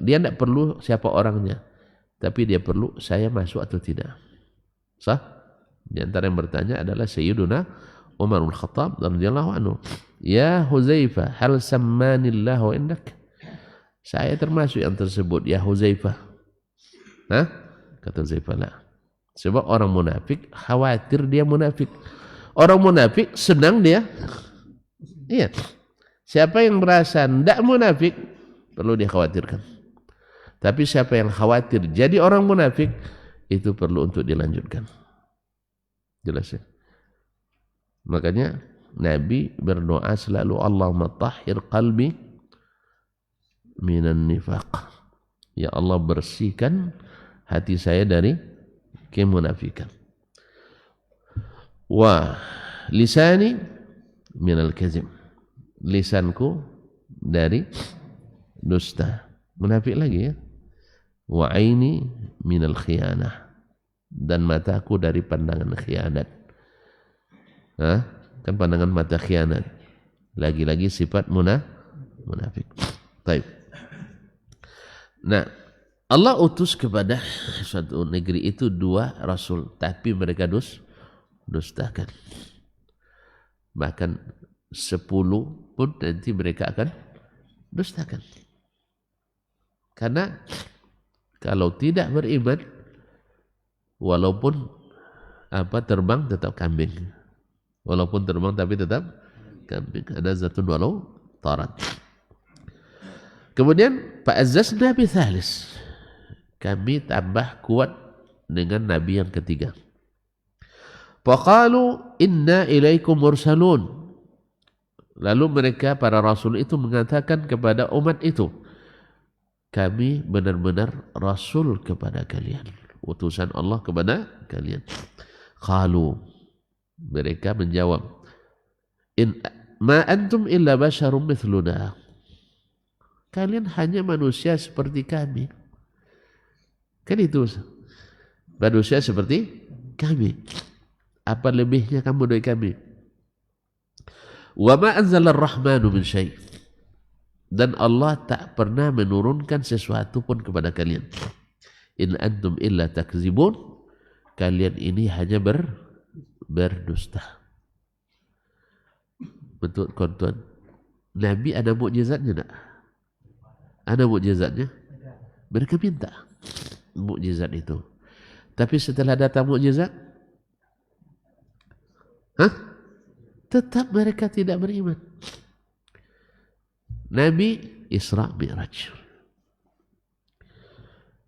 dia tidak perlu siapa orangnya, tapi dia perlu saya masuk atau tidak. Sah? Di antara yang bertanya adalah Sayyiduna Umar bin Khattab radhiyallahu anhu. Ya Huzaifah, hal sammanillahu indak? Saya termasuk yang tersebut ya Huzaifah. Nah, kata Huzaifah lah. Sebab orang munafik khawatir dia munafik. Orang munafik senang dia. Iya. Siapa yang merasa tidak munafik perlu dikhawatirkan. Tapi siapa yang khawatir jadi orang munafik, itu perlu untuk dilanjutkan. Jelas ya? Makanya Nabi berdoa selalu, Allahumma tahhir qalbi minan nifaq. Ya Allah, bersihkan hati saya dari kemunafikan. Wa lisani minal kazib. Lisanku dari dusta. Munafik lagi ya. Wa aini minal khiyanah. Dan mataku dari pandangan khianat. Kan pandangan mata khianat. Lagi-lagi sifat munafik. Baik. Nah, Allah utus kepada suatu negeri itu 2 rasul, tapi mereka dustakan. Bahkan 10 pun nanti mereka akan dustakan. Karena kalau tidak beriman, walaupun terbang tetap kambing. Walaupun terbang tapi tetap kambing. Ada zatun walau tarat. Kemudian fa'azzazna bi thalis. Kami tambah kuat dengan nabi yang ketiga. Faqalu inna ilaikum mursalun. Lalu mereka para rasul itu mengatakan kepada umat itu, kami benar-benar rasul kepada kalian, utusan Allah kepada kalian. Qalu, mereka menjawab, in ma antum illa basyarum mithluna. Kalian hanya manusia seperti kami. Kan itu manusia seperti kami. Apa lebihnya kamu dari kami? Wa ma anzala ar-rahmanu min syai'. Dan Allah tak pernah menurunkan sesuatu pun kepada kalian. In antum illa takzibun. Kalian ini hanya berdusta. Betul tuan. Nabi ada mukjizatnya tak? Ada mukjizatnya? Mereka minta mukjizat itu. Tapi setelah datang mukjizat, tetap mereka tidak beriman. Nabi Isra Mi'raj.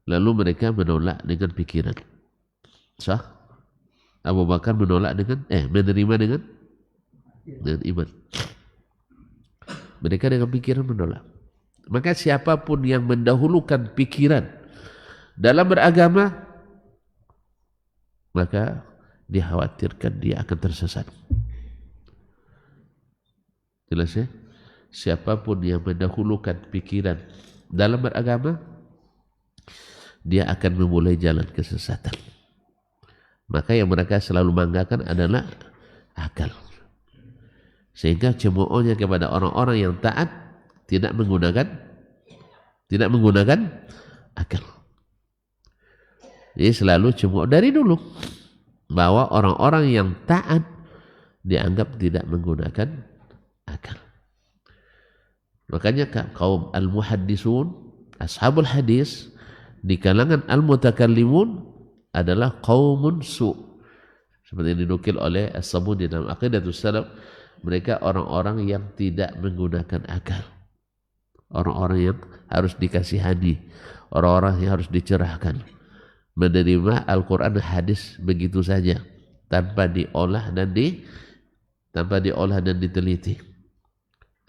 Lalu mereka menolak dengan pikiran. Sah? Abu Bakar menolak dengan menerima dengan iman. Mereka dengan pikiran menolak. Maka siapapun yang mendahulukan pikiran dalam beragama, maka dikhawatirkan dia akan tersesat. Jelas ya? Siapapun yang mendahulukan pikiran dalam beragama, dia akan memulai jalan kesesatan. Maka yang mereka selalu banggakan adalah akal. Sehingga cemoohnya kepada orang-orang yang taat tidak menggunakan akal. Jadi selalu cemooh dari dulu bahwa orang-orang yang taat dianggap tidak menggunakan akal. Makanya kaum al-muhaddisun, ashabul hadis di kalangan al-mutakallimun adalah qaumun su'. Seperti yang dinukil oleh As-Sabuni dalam Aqidatus Salaf, mereka orang-orang yang tidak menggunakan akal. Orang-orang yang harus dikasihani, orang-orang yang harus dicerahkan. Menerima Al-Quran dan hadis begitu saja, tanpa diolah dan diteliti.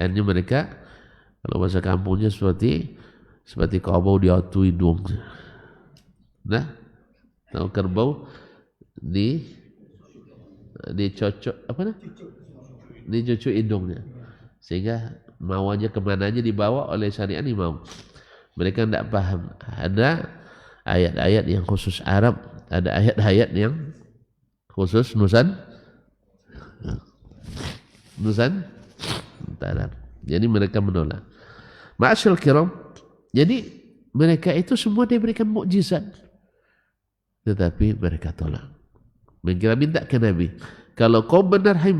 Akhirnya mereka, kalau bahasa kampungnya seperti kerbau diatu hidung. Nah, tahu kerbau dicocok apa nah? Dicucuk hidungnya, sehingga mau aja kemana aja dibawa oleh syariat ini mau. Mereka tidak paham. Ada ayat-ayat yang khusus Arab, ada ayat-ayat yang khusus Nusantara. Jadi mereka menolak. Ma'asyil kiram, jadi mereka itu semua diberikan mukjizat, tetapi mereka tolak. Mereka minta ke Nabi, kalau kau benar hai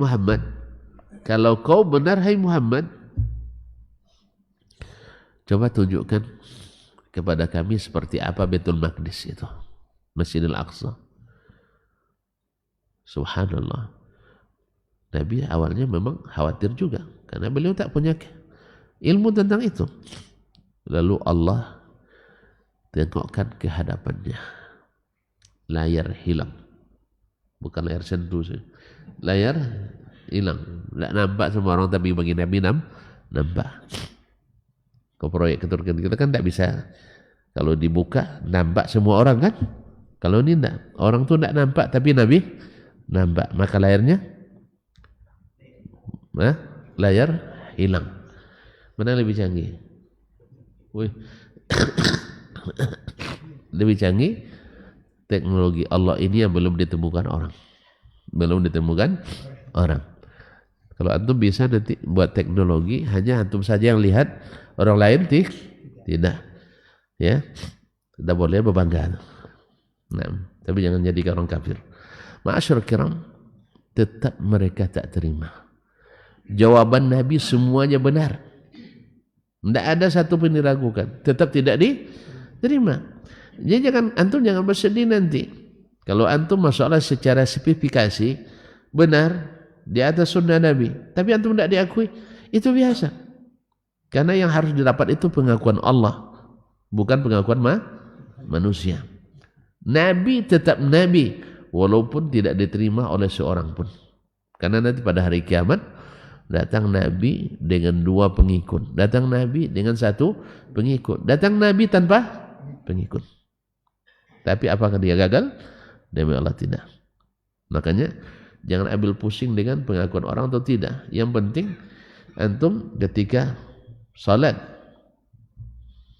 Muhammad, coba tunjukkan kepada kami seperti apa Baitul Maqdis itu, Masjidil Aqsa. Subhanallah. Nabi awalnya memang khawatir juga, karena beliau tak punya ilmu tentang itu. Lalu Allah tengokkan ke hadapannya, layar hilang. Bukan layar sentuh sih. Layar hilang. Tak nampak semua orang, tapi bagi Nabi nampak. Ke proyek keturunan kita kan tak bisa. Kalau dibuka nampak semua orang kan. Kalau ini tak. Orang tu tak nampak, tapi Nabi nampak. Maka layarnya layar hilang. Mana lebih canggih? Lebih canggih teknologi Allah ini yang belum ditemukan orang. Kalau antum bisa nanti buat teknologi, hanya antum saja yang lihat, orang lain tidak. Ya, tidak boleh berbangga. Nah, tapi jangan jadikan orang kafir. Ma'asyar kiram, tetap mereka tak terima. Jawaban Nabi semuanya benar. Tidak ada satu pun diragukan. Tetap tidak diterima. Jadi antum jangan bersedih nanti. Kalau antum masalah secara spesifikasi benar di atas sunnah Nabi, tapi antum tidak diakui, itu biasa. Karena yang harus didapat itu pengakuan Allah, bukan pengakuan manusia. Nabi tetap Nabi, walaupun tidak diterima oleh seorang pun. Karena nanti pada hari kiamat datang Nabi dengan 2 pengikut, datang Nabi dengan 1 pengikut, datang Nabi tanpa pengikut. Tapi apakah dia gagal? Demi Allah tidak. Makanya jangan ambil pusing dengan pengakuan orang atau tidak. Yang penting antum ketika salat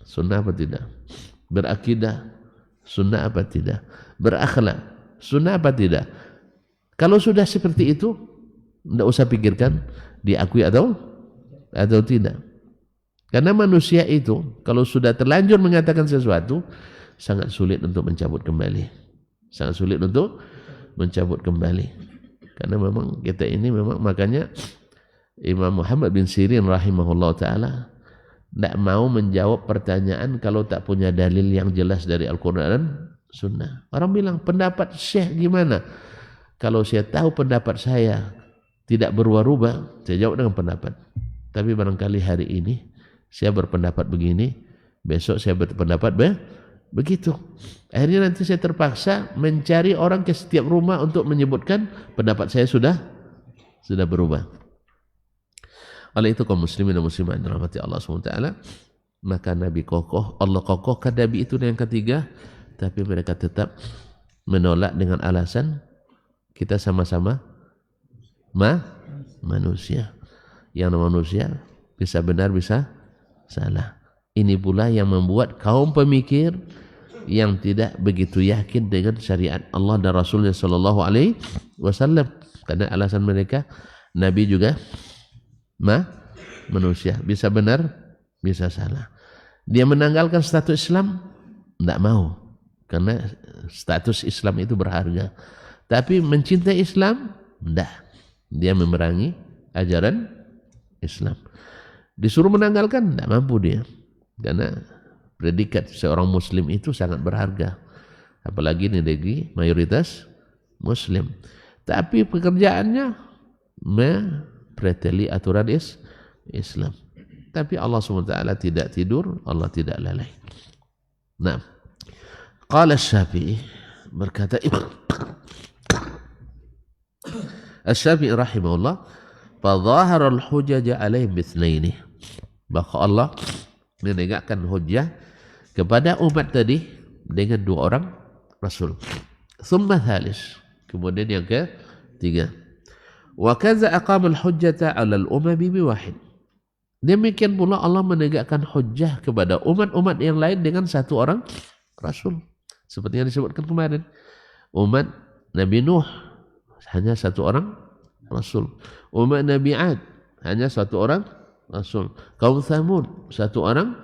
sunnah apa tidak, berakidah sunnah apa tidak, berakhlak sunnah apa tidak? Kalau sudah seperti itu, tidak usah pikirkan diakui atau tidak. Karena manusia itu kalau sudah terlanjur mengatakan sesuatu, sangat sulit untuk mencabut kembali. Sangat sulit untuk mencabut kembali. Karena memang kita ini memang, makanya Imam Muhammad bin Sirin rahimahullah ta'ala tidak mau menjawab pertanyaan kalau tak punya dalil yang jelas dari Al-Quran dan Sunnah. Orang bilang, pendapat Syekh gimana? Kalau saya tahu pendapat saya tidak berubah-ubah, saya jawab dengan pendapat. Tapi barangkali hari ini saya berpendapat begini, besok saya berpendapat begitu. Akhirnya nanti saya terpaksa mencari orang ke setiap rumah untuk menyebutkan pendapat saya sudah berubah. Oleh itu kaum muslimin dan muslimat dirahmati Allah SWT, maka Nabi kokoh, Allah kokohkan Nabi itu yang ketiga, tapi mereka tetap menolak dengan alasan kita sama-sama manusia. Yang manusia bisa benar bisa salah. Ini pula yang membuat kaum pemikir yang tidak begitu yakin dengan syariat Allah dan Rasulnya sallallahu alaihi wasallam, karena alasan mereka Nabi juga manusia, bisa benar bisa salah. Dia menanggalkan status Islam, tidak mau, karena status Islam itu berharga. Tapi mencintai Islam, tidak. Dia memerangi ajaran Islam. Disuruh menanggalkan, tidak mampu dia. Karena predikat seorang Muslim itu sangat berharga. Apalagi di negeri mayoritas Muslim. Tapi pekerjaannya mempreteli aturan Islam. Tapi Allah SWT tidak tidur, Allah tidak lalai. Nah, qala Syafi'i, berkata Asy-Syafi'i rahimahullah, fadhahara al-hujaj alaihim bithnaini, maka Allah menegakkan hujjah kepada umat tadi dengan dua orang rasul. Thumma thalis, kemudian yang ketiga, wa kaza aqama al-hujjata 'ala al-umami biwahid. Demikian pula Allah menegakkan hujjah kepada umat-umat yang lain dengan satu orang rasul. Seperti yang disebutkan kemarin, umat Nabi Nuh hanya satu orang rasul. Umat Nabi Ad hanya satu orang rasul. Kaum Thamud satu orang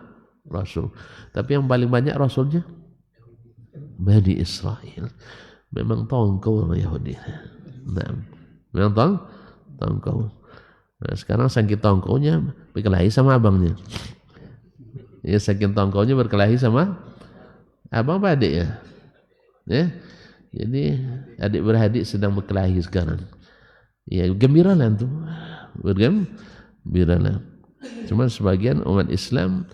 rasul. Tapi yang paling banyak rasulnya Bani Israel. Memang tongkol orang Yahudi. Nah, memang tongkol. Nah, sekarang saking tongkolnya berkelahi sama abangnya. Ya, saking tongkolnya berkelahi sama abang apa adik ya? Ya. Jadi adik beradik sedang berkelahi sekarang. Ya, gembiralah tuh. Bergembiralah. Cuma sebagian umat Islam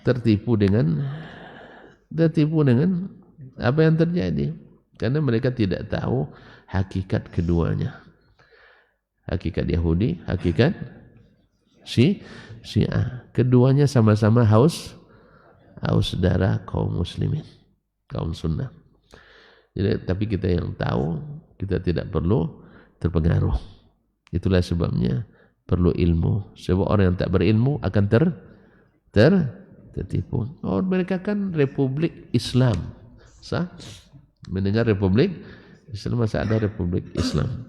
tertipu dengan apa yang terjadi, karena mereka tidak tahu hakikat keduanya. Hakikat Yahudi, hakikat Syiah. Keduanya sama-sama haus darah kaum muslimin, kaum sunnah. Jadi, tapi kita yang tahu, kita tidak perlu terpengaruh. Itulah sebabnya perlu ilmu. Sebab orang yang tak berilmu akan tertipu. Oh, mereka kan Republik Islam. Sah? Mendengar Republik Islam, masa ada Republik Islam.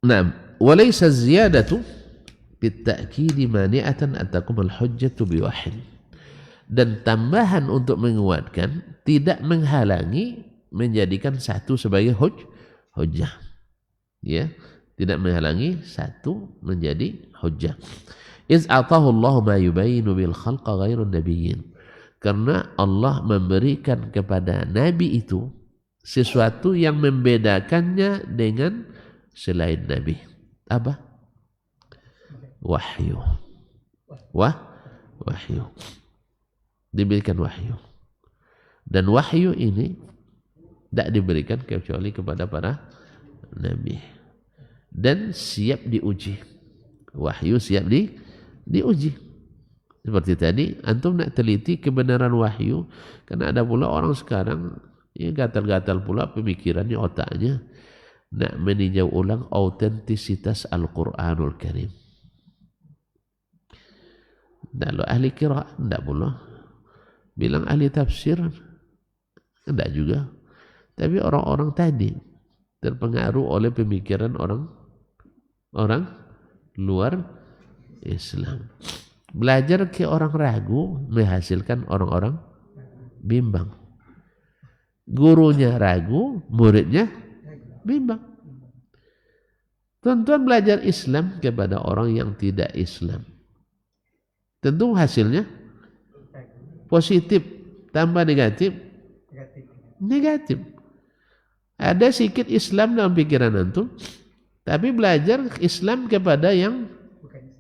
Nah, walaysa ziyadatu bitta'kidi mani'atan an taqum al-hujjatu biwahid. Dan tambahan untuk menguatkan tidak menghalangi menjadikan satu sebagai hujjah. Ya, tidak menghalangi satu menjadi hujjah. Iz atahu Allah ma yubayinu bil khalqa ghairun nabiyyin. Karena Allah memberikan kepada nabi itu sesuatu yang membedakannya dengan selain nabi. Apa? Wahyu. Wahyu. Diberikan wahyu. Dan wahyu ini tidak diberikan kecuali kepada para nabi. Dan siap diuji. Wahyu siap diuji. Seperti tadi, antum nak teliti kebenaran wahyu, karena ada pula orang sekarang ya gatal-gatal pula pemikirannya, otaknya, nak meninjau ulang autentisitas Al-Quranul Karim. Kalau ahli qiraat tidak pula. Bilang ahli tafsir, enggak juga. Tapi orang-orang tadi terpengaruh oleh pemikiran orang luar Islam. Belajar ke orang ragu menghasilkan orang-orang bimbang. Gurunya ragu, muridnya bimbang. Tuan-tuan belajar Islam kepada orang yang tidak Islam. Tentu hasilnya positif, tambah negatif. Negatif. Ada sedikit Islam dalam pikiran antum, tapi belajar Islam kepada yang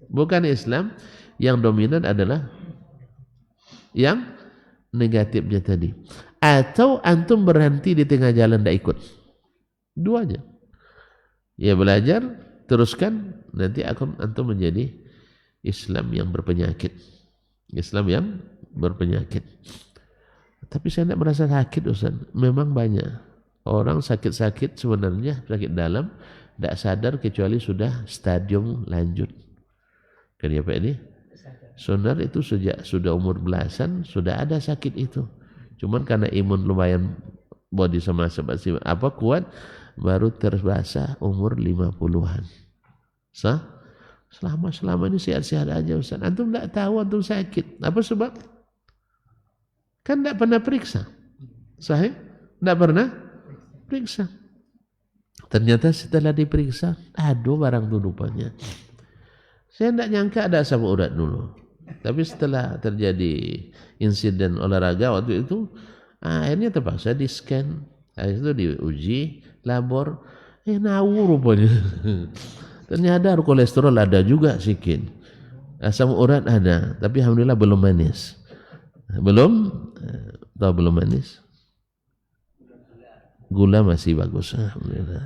bukan Islam, yang dominan adalah yang negatifnya tadi. Atau antum berhenti di tengah jalan tidak ikut. Duanya. Ya belajar, teruskan, nanti antum menjadi Islam yang berpenyakit. Islam yang berpenyakit. Tapi saya tidak merasa sakit, Ustaz. Memang banyak orang sakit-sakit sebenarnya, sakit dalam, tidak sadar kecuali sudah stadium lanjut. Kenapa ini? Sonar itu sejak sudah umur belasan sudah ada sakit itu. Cuman karena imun lumayan body sama seperti apa kuat, baru terbiasa umur 50-an. Selama ini sehat-sehat aja Ustaz. Antum tidak tahu antum sakit. Apa sebab? Kan tidak pernah periksa. Sahih? Tidak pernah periksa. Ternyata setelah diperiksa, aduh barang tudupannya. Saya tidak nyangka ada asam urat dulu. Tapi setelah terjadi insiden olahraga waktu itu, akhirnya terpaksa di scan. Habis itu diuji labor, ngawur rupanya. Ternyata kolesterol ada juga sedikit. Asam urat ada, tapi alhamdulillah belum manis. Belum manis. Gula masih bagus, alhamdulillah.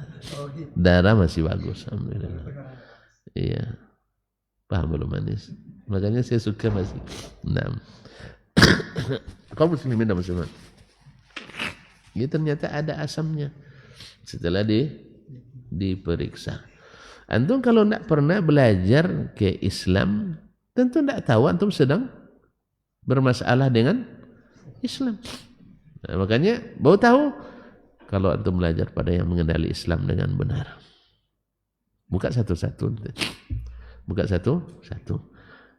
Darah masih bagus, alhamdulillah. Iya. Paham belum manis. Makanya saya suka masih. Nah. Kau muslimin dan muslimat. Ini ternyata ada asamnya. Setelah diperiksa. Antum kalau tidak pernah belajar ke Islam, tentu tidak tahu antum sedang bermasalah dengan Islam. Nah, makanya baru tahu kalau antum belajar pada yang mengenali Islam dengan benar. Buka satu-satu. Buka satu-satu.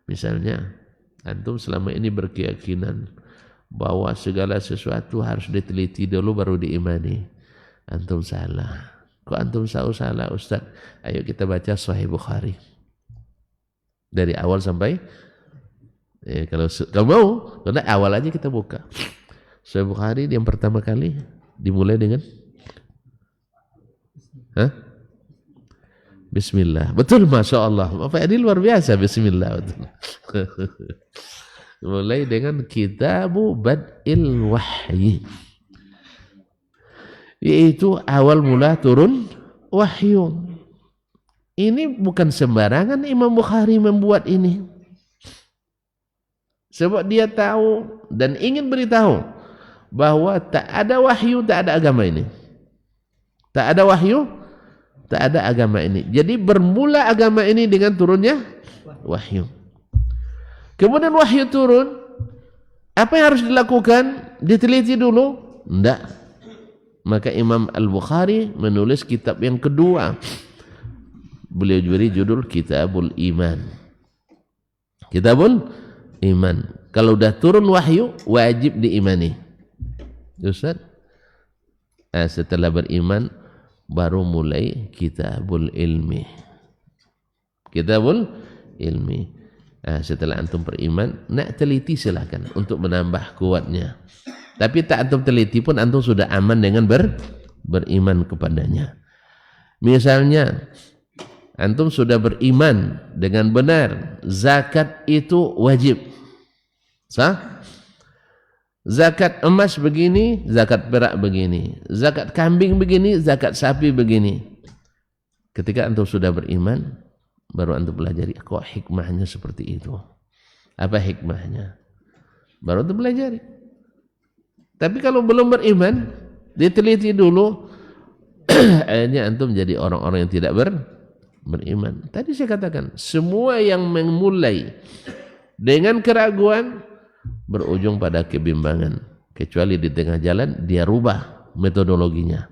Misalnya, antum selama ini berkeyakinan bahwa segala sesuatu harus diteliti dulu baru diimani. Antum salah. Kok antum salah Ustaz? Ayo kita baca Sahih Bukhari. Dari awal sampai kalau mau, karena awal aja kita buka. Sahih Bukhari yang pertama kali dimulai dengan Bismillah. Betul, Masya Allah. Bapak ini luar biasa, Bismillah. Betul. Mulai dengan Kitabu Bad'il Wahyi. Yaitu awal mula turun wahyu. Ini bukan sembarangan Imam Bukhari membuat ini. Sebab dia tahu dan ingin beritahu bahwa tak ada wahyu, tak ada agama ini. Tak ada wahyu, tak ada agama ini. Jadi bermula agama ini dengan turunnya wahyu. Kemudian wahyu turun, apa yang harus dilakukan? Diteliti dulu? Tidak. Maka Imam Al-Bukhari menulis kitab yang kedua. Beliau beri judul Kitabul Iman. Kitabul Iman. Kalau sudah turun wahyu, wajib diimani. Ustaz? Setelah beriman, baru mulai Kitabul Ilmi. Kitabul Ilmi. Setelah antum beriman, nak teliti silakan untuk menambah kuatnya. Tapi tak antum teliti pun antum sudah aman dengan beriman kepadanya. Misalnya, antum sudah beriman dengan benar, zakat itu wajib. Sah? Zakat emas begini, zakat perak begini. Zakat kambing begini, zakat sapi begini. Ketika antum sudah beriman, baru antum pelajari kok hikmahnya seperti itu. Apa hikmahnya? Baru antum pelajari. Tapi kalau belum beriman, diteliti dulu, akhirnya antum jadi orang-orang yang tidak beriman. Tadi saya katakan, semua yang memulai dengan keraguan, berujung pada kebimbangan, kecuali di tengah jalan dia rubah metodologinya,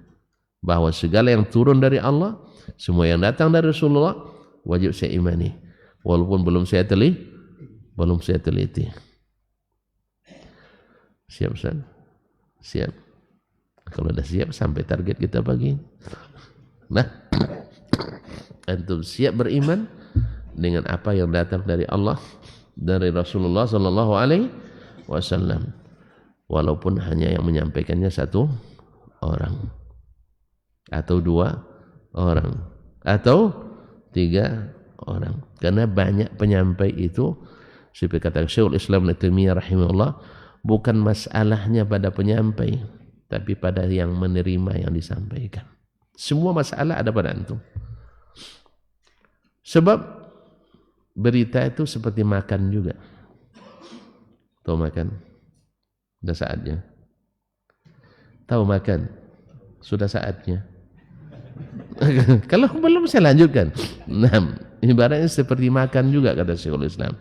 bahwa segala yang turun dari Allah, semua yang datang dari Rasulullah wajib saya imani, walaupun belum saya teliti. Siap Ustaz? Siap. Kalau udah siap sampai target kita pagi. Nah, antum siap beriman dengan apa yang datang dari Allah, dari Rasulullah sallallahu alaihi wasallam, walaupun hanya yang menyampaikannya satu orang atau dua orang atau tiga orang, karena banyak penyampai itu seperti kata Syekhul Islam Ibnu Taimiyah rahimahullah, bukan masalahnya pada penyampai tapi pada yang menerima yang disampaikan. Semua masalah ada pada antum. Sebab berita itu seperti makan juga. Tahu makan? Sudah saatnya. Tahu makan? Sudah saatnya. Kalau belum saya lanjutkan. Nah, ibaratnya seperti makan juga kata Syekhul Islam.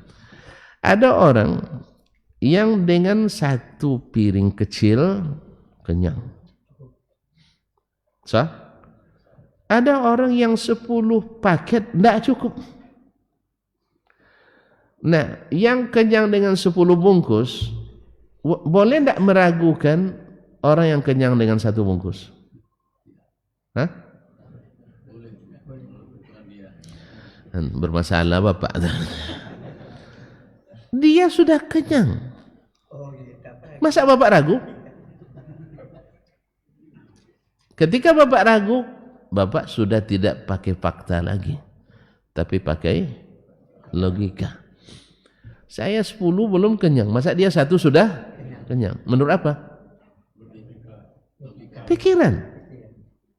Ada orang yang dengan satu piring kecil kenyang. Sah? Ada orang yang 10 paket tidak cukup. Nah, yang kenyang dengan 10 bungkus, boleh tidak meragukan orang yang kenyang dengan 1 bungkus? Hah? Bermasalah Bapak. Dia sudah kenyang. Masa Bapak ragu? Ketika Bapak ragu, Bapak sudah tidak pakai fakta lagi, tapi pakai logika. Saya 10 belum kenyang, masa dia 1 sudah kenyang? Menurut apa? Pikiran.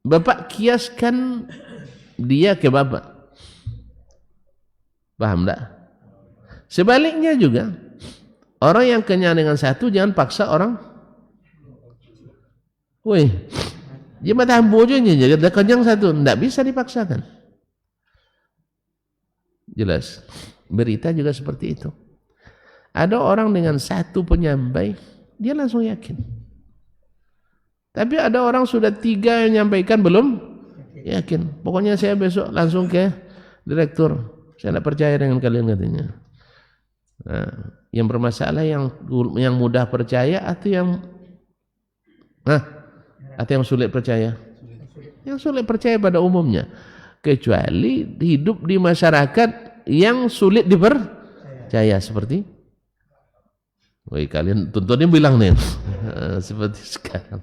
Bapak kiaskan dia ke Bapak. Paham tak? Sebaliknya juga, orang yang kenyang dengan 1 jangan paksa orang. Woi, dia mata bojonya jadi kenyang 1, tidak bisa dipaksakan. Jelas. Berita juga seperti itu. Ada orang dengan 1 penyampai, dia langsung yakin. Tapi ada orang sudah 3 yang menyampaikan belum yakin. Pokoknya saya besok langsung ke direktur. Saya tidak percaya dengan kalian katanya. Nah, yang bermasalah yang mudah percaya atau yang sulit percaya? Yang sulit percaya pada umumnya. Kecuali hidup di masyarakat yang sulit dipercaya seperti, woi kalian tontonin bilang nih, seperti sekarang.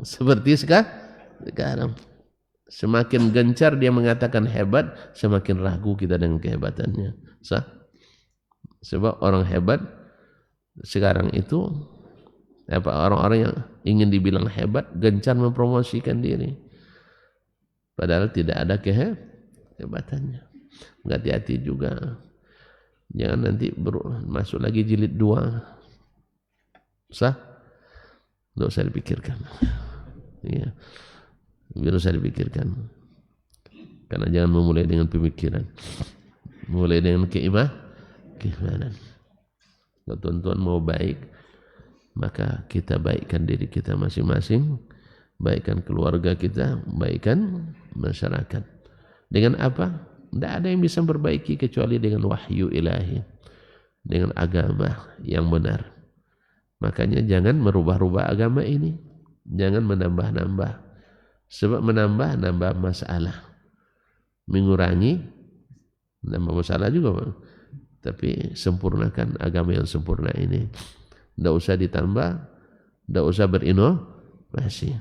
Seperti sekarang. Semakin gencar dia mengatakan hebat, semakin ragu kita dengan kehebatannya. Sah? Sebab orang hebat sekarang itu, orang-orang yang ingin dibilang hebat gencar mempromosikan diri, padahal tidak ada kehebatannya. Hati-hati juga, jangan nanti masuk lagi jilid 2. Sah? Tidak usah dipikirkan. Iya, biar usah dipikirkan. Karena jangan memulai dengan pemikiran, mulai dengan keimanan. Kalau tuan-tuan mau baik, maka kita baikkan diri kita masing-masing, baikkan keluarga kita, baikkan masyarakat. Dengan apa? Tidak ada yang bisa memperbaiki kecuali dengan wahyu ilahi, dengan agama yang benar. Makanya jangan merubah-rubah agama ini, jangan menambah-nambah. Sebab menambah masalah, mengurangi nambah masalah juga. Tapi sempurnakan agama yang sempurna ini. Tidak usah ditambah, tidak usah berinovasi.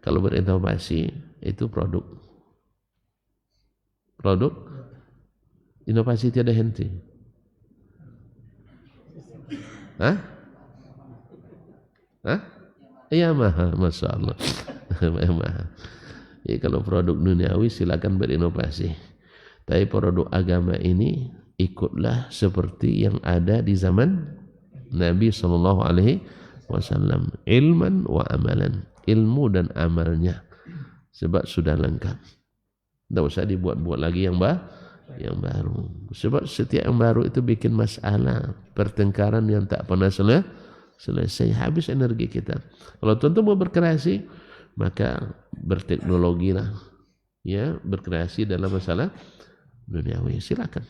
Kalau berinovasi itu produk inovasi tiada henti. Hah? Iya masya Allah. Ya, kalau produk duniawi silakan berinovasi. Tapi produk agama ini ikutlah seperti yang ada di zaman Nabi sallallahu alaihi wasallam, ilman wa amalan, ilmu dan amalnya. Sebab sudah lengkap. Tidak usah dibuat-buat lagi yang Yang baru. Sebab setiap yang baru itu bikin masalah, pertengkaran yang tak pernah selesai, habis energi kita. Kalau tuan-tuan mau berkreasi, maka berteknologi lah, ya, berkreasi dalam masalah duniawi, silakan.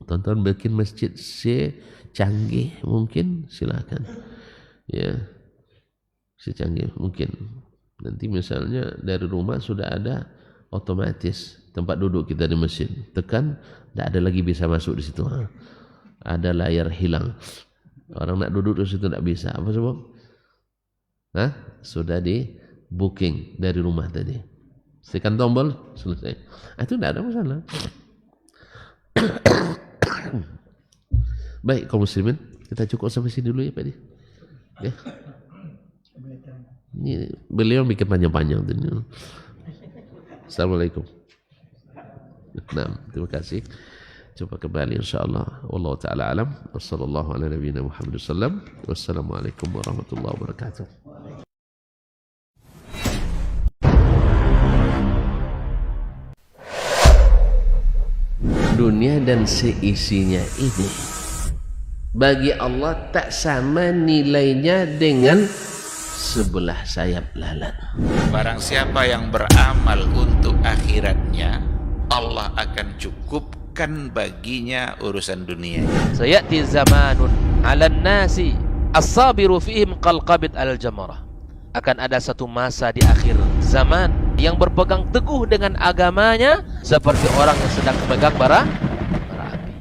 Tuan-tuan bikin masjid secanggih mungkin, silakan, ya, secanggih mungkin. Nanti misalnya dari rumah sudah ada otomatis tempat duduk kita di masjid, tekan, tidak ada lagi bisa masuk di situ. Ada layar hilang, orang nak duduk di situ tidak bisa. Apa sebab? Sudah di booking dari rumah tadi. Tekan tombol, selesai. Itu tidak ada masalah. Baik kaum muslimin, kita cukup sampai sini dulu ya Pak Di. Ya. Ini beliau bikin panjang-panjang tadi. Assalamualaikum. Nah, terima kasih. Jumpa kembali insyaallah. Wallahu taala alam. Wassallallahu ala nabiyyina Muhammad sallam. Wassalamualaikum warahmatullahi wabarakatuh. Dunia dan seisinya ini bagi Allah tak sama nilainya dengan sebelah sayap lalat. Barang siapa yang beramal untuk akhiratnya, Allah akan cukupkan baginya urusan dunia. Sayati zamanun 'alan nasi as-sabiru fihim qalqabit al-jamarah. Akan ada satu masa di akhir zaman yang berpegang teguh dengan agamanya seperti orang yang sedang memegang bara api.